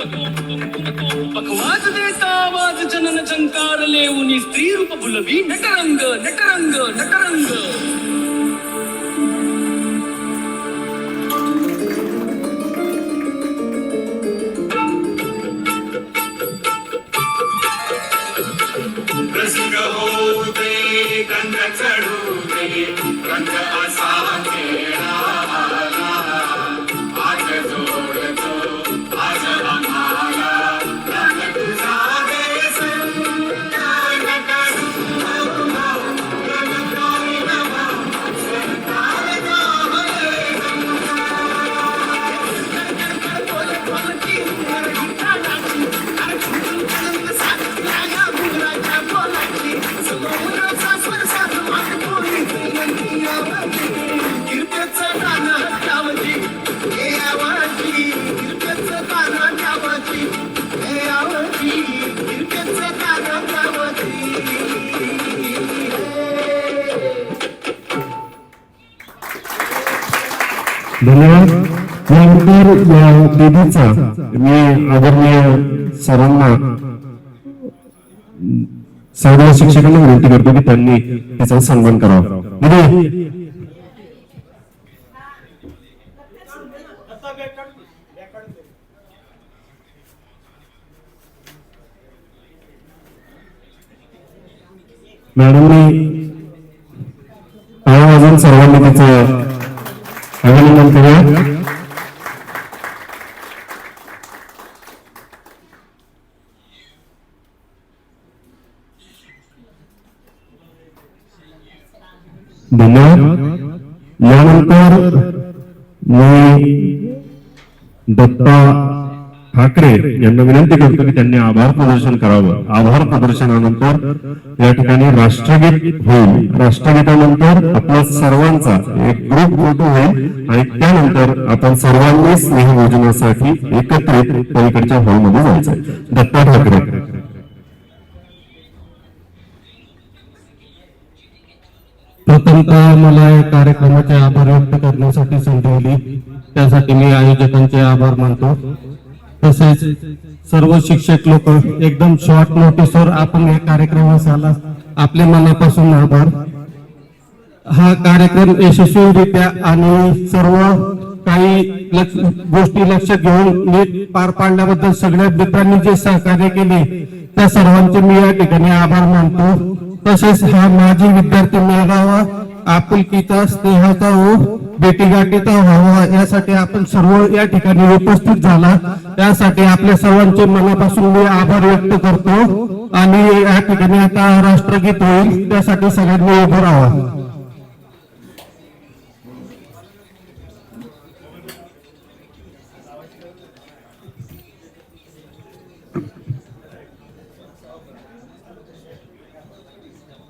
पखवाज देता आवाज जनन झंकार लेऊनी स्त्री रूप भुलवी नटरंग नटरंग नटरंग रंग होऊ दे रंग चढू दे रंग असा खेळा आज जोडतो आज आम्हाला रंग तुझा देश धन्यवाद. यानंतर या वेदीचा मी आदरणीय सर्वांना सर्व शिक्षकांना विनंती करतो की त्यांनी त्याचा सन्मान करावा. मॅडमनी टाळ्या वाजवून सर्वांनी त्याचं अभिनंदन करूया. धन्यवाद. यानंतर मी दत्ता ठाकरे यांना विनंती करतो की त्यांनी आभार प्रदर्शन करावं. आभार प्रदर्शनानंतर या ठिकाणी राष्ट्रगीत होईल. राष्ट्रगीतानंतर आपल्या सर्वांचा एक ग्रुप फोटो होईल आणि त्यानंतर आपण सर्वांनी स्नेहभोजनासाठी एकत्रित पलीकडच्या हॉलमध्ये जायचं. दत्ता ठाकरे. प्रथमतः मला या कार्यक्रमाचे आभार व्यक्त करण्यासाठी संधी दिली त्यासाठी मी आयोजकांचे आभार मानतो. तसेच सर्व शिक्षक लोक एकदम शॉर्ट नोटीसवर आपण या कार्यक्रमास आला आपले मनापासून आभार. हा कार्यक्रम यशस्वीरित्या आणि सर्व काही गोष्टी लक्षात घेऊन नीट पार पाडल्याबद्दल सगळ्या मित्रांनी जे सहकार्य केले त्या सर्वांचे मी या ठिकाणी आभार मानतो. तसेच हा माजी विद्यार्थी मेळावा आपुलकीचा स्नेहाचा व भेटीगाठीचा व्हावा यासाठी आपण सर्व या ठिकाणी उपस्थित झाला त्यासाठी आपल्या सर्वांचे मनापासून मी आभार व्यक्त करतो. आणि या ठिकाणी आता राष्ट्रगीत होईल त्यासाठी सगळ्यांनी उभं राहावं.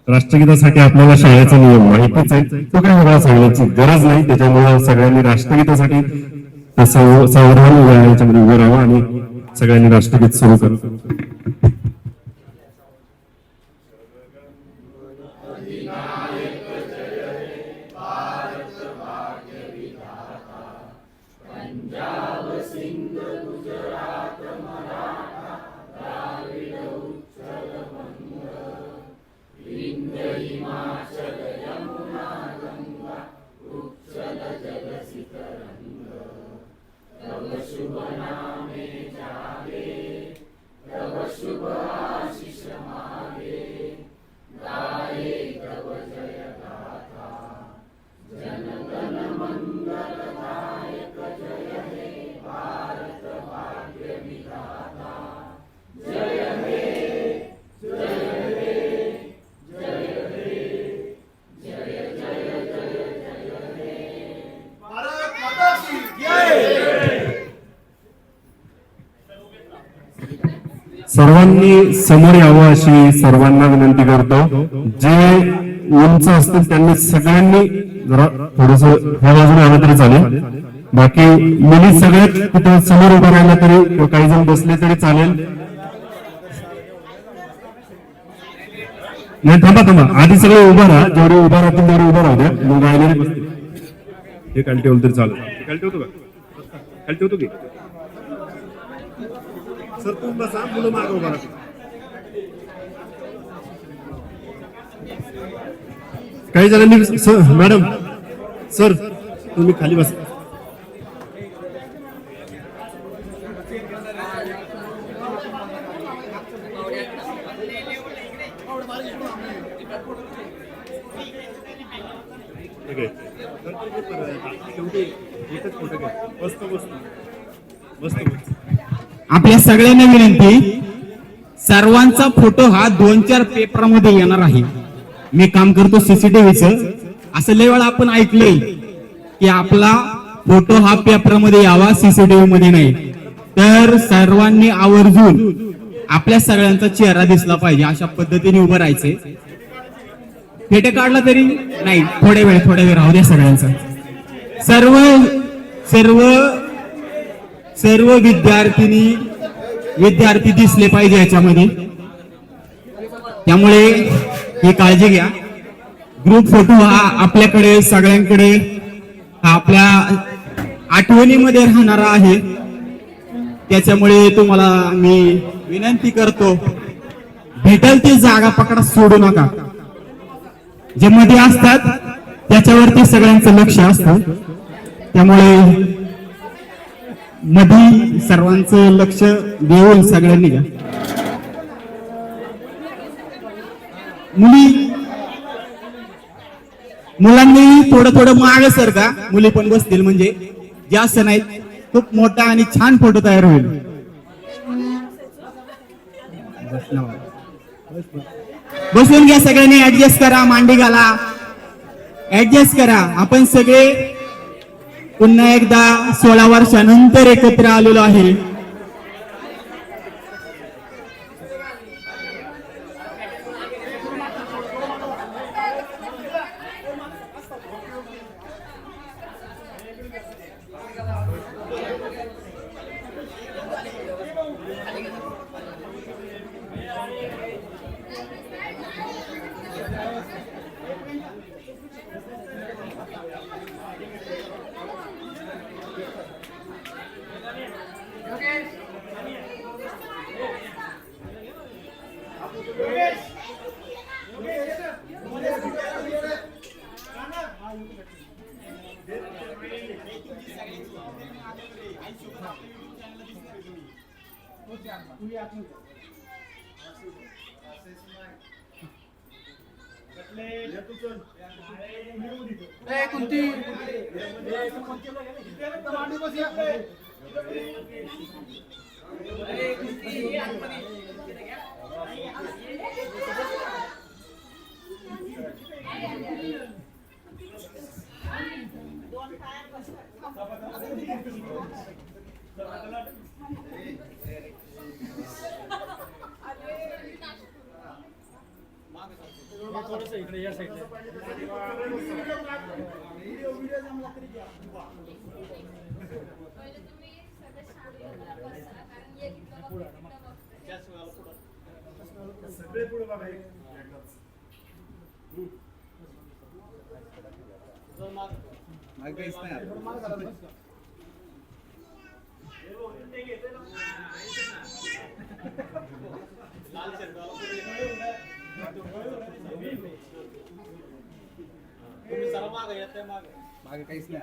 राष्ट्रगीतासाठी आपल्याला शाळेचा नियम माहितीच आहे. तो काय वेगळा सांगण्याची गरज नाही. त्याच्यामुळे सगळ्यांनी राष्ट्रगीतासाठी सावधान याच्यामध्ये उभं राहावं आणि सगळ्यांनी राष्ट्रगीत सुरू करू. सर्वांनी समोर यावं अशी सर्वांना विनंती करतो. जे उंच असतील त्यांनी सगळ्यांनी जरा थोडस ह्या बाजूने आलं तरी चालेल. बाकी मुली सगळ्यात तिथे समोर उभं राहिलं तरी काही जण बसले तरी चालेल. नाही थांबा आधी सगळे उभा राहा, जेवढे उभा राहतील तेवढे उभा राहू द्या, मग गायलेले बसतील. हे खाली ठेवलं तरी चालेल. खाली ठेवतो का? खाली ठेवतो की सर तुम्ही बसा, मुलं मागं उभा राहतील. काही जणांनी सर मॅडम सर तुम्ही खाली बसा. आपल्या सगळ्यांना विनंती, सर्वांचा फोटो हा 2-4 पेपरामध्ये येणार आहे. मी काम करतो सीसीटीव्हीचं. असं लय वेळा आपण ऐकलंय की आपला फोटो हा पेपरामध्ये यावा, सीसीटीव्ही मध्ये नाही. तर सर्वांनी आवर्जून आपल्या सगळ्यांचा चेहरा दिसला पाहिजे, अशा पद्धतीने उभं राहायचंय. फेटे काढला तरी नाही, थोड्या वेळ राहू द्या सगळ्यांचा. सर्व विद्यार्थी दिसले पाहिजे याच्यामध्ये, त्यामुळे ही काळजी घ्या. ग्रुप फोटो हा आपल्याकडे सगळ्यांकडे आपल्या आठवणीमध्ये राहणारा आहे. त्याच्यामुळे तुम्हाला मी विनंती करतो, भेटल ती जागा पकडा, सोडू नका. जे मध्ये असतात त्याच्यावरती सगळ्यांचं लक्ष असतं, त्यामुळे मध्ये सर्वांचं लक्ष देऊन सगळ्यांनी घ्या. मुलांनी थोडं मागे सरका, मुली पण बसतील, म्हणजे जास्त नाहीत. खूप मोठा आणि छान फोटो तयार होईल. बसून घ्या सगळ्यांनी, ऍडजस्ट करा, मांडी घाला, ऍडजस्ट करा. आपण सगळे पुन्हा एकदा 16 वर्षानंतर एकत्र आलेलो आहे. मागे काहीच नाही.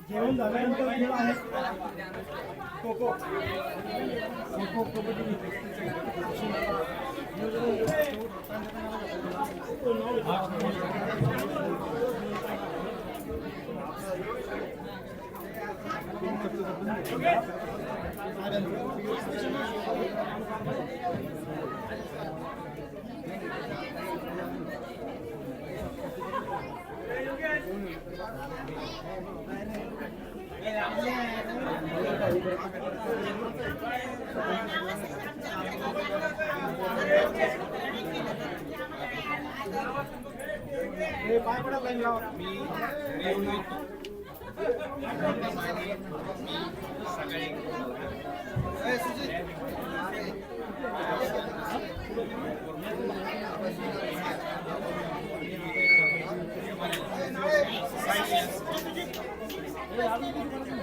जेवण झाल्यानंतर खेळ आहे खो खो पाय पडत लाईन लावा.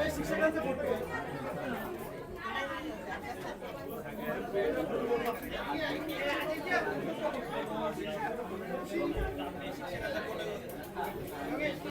शिक्षकांचा फोटो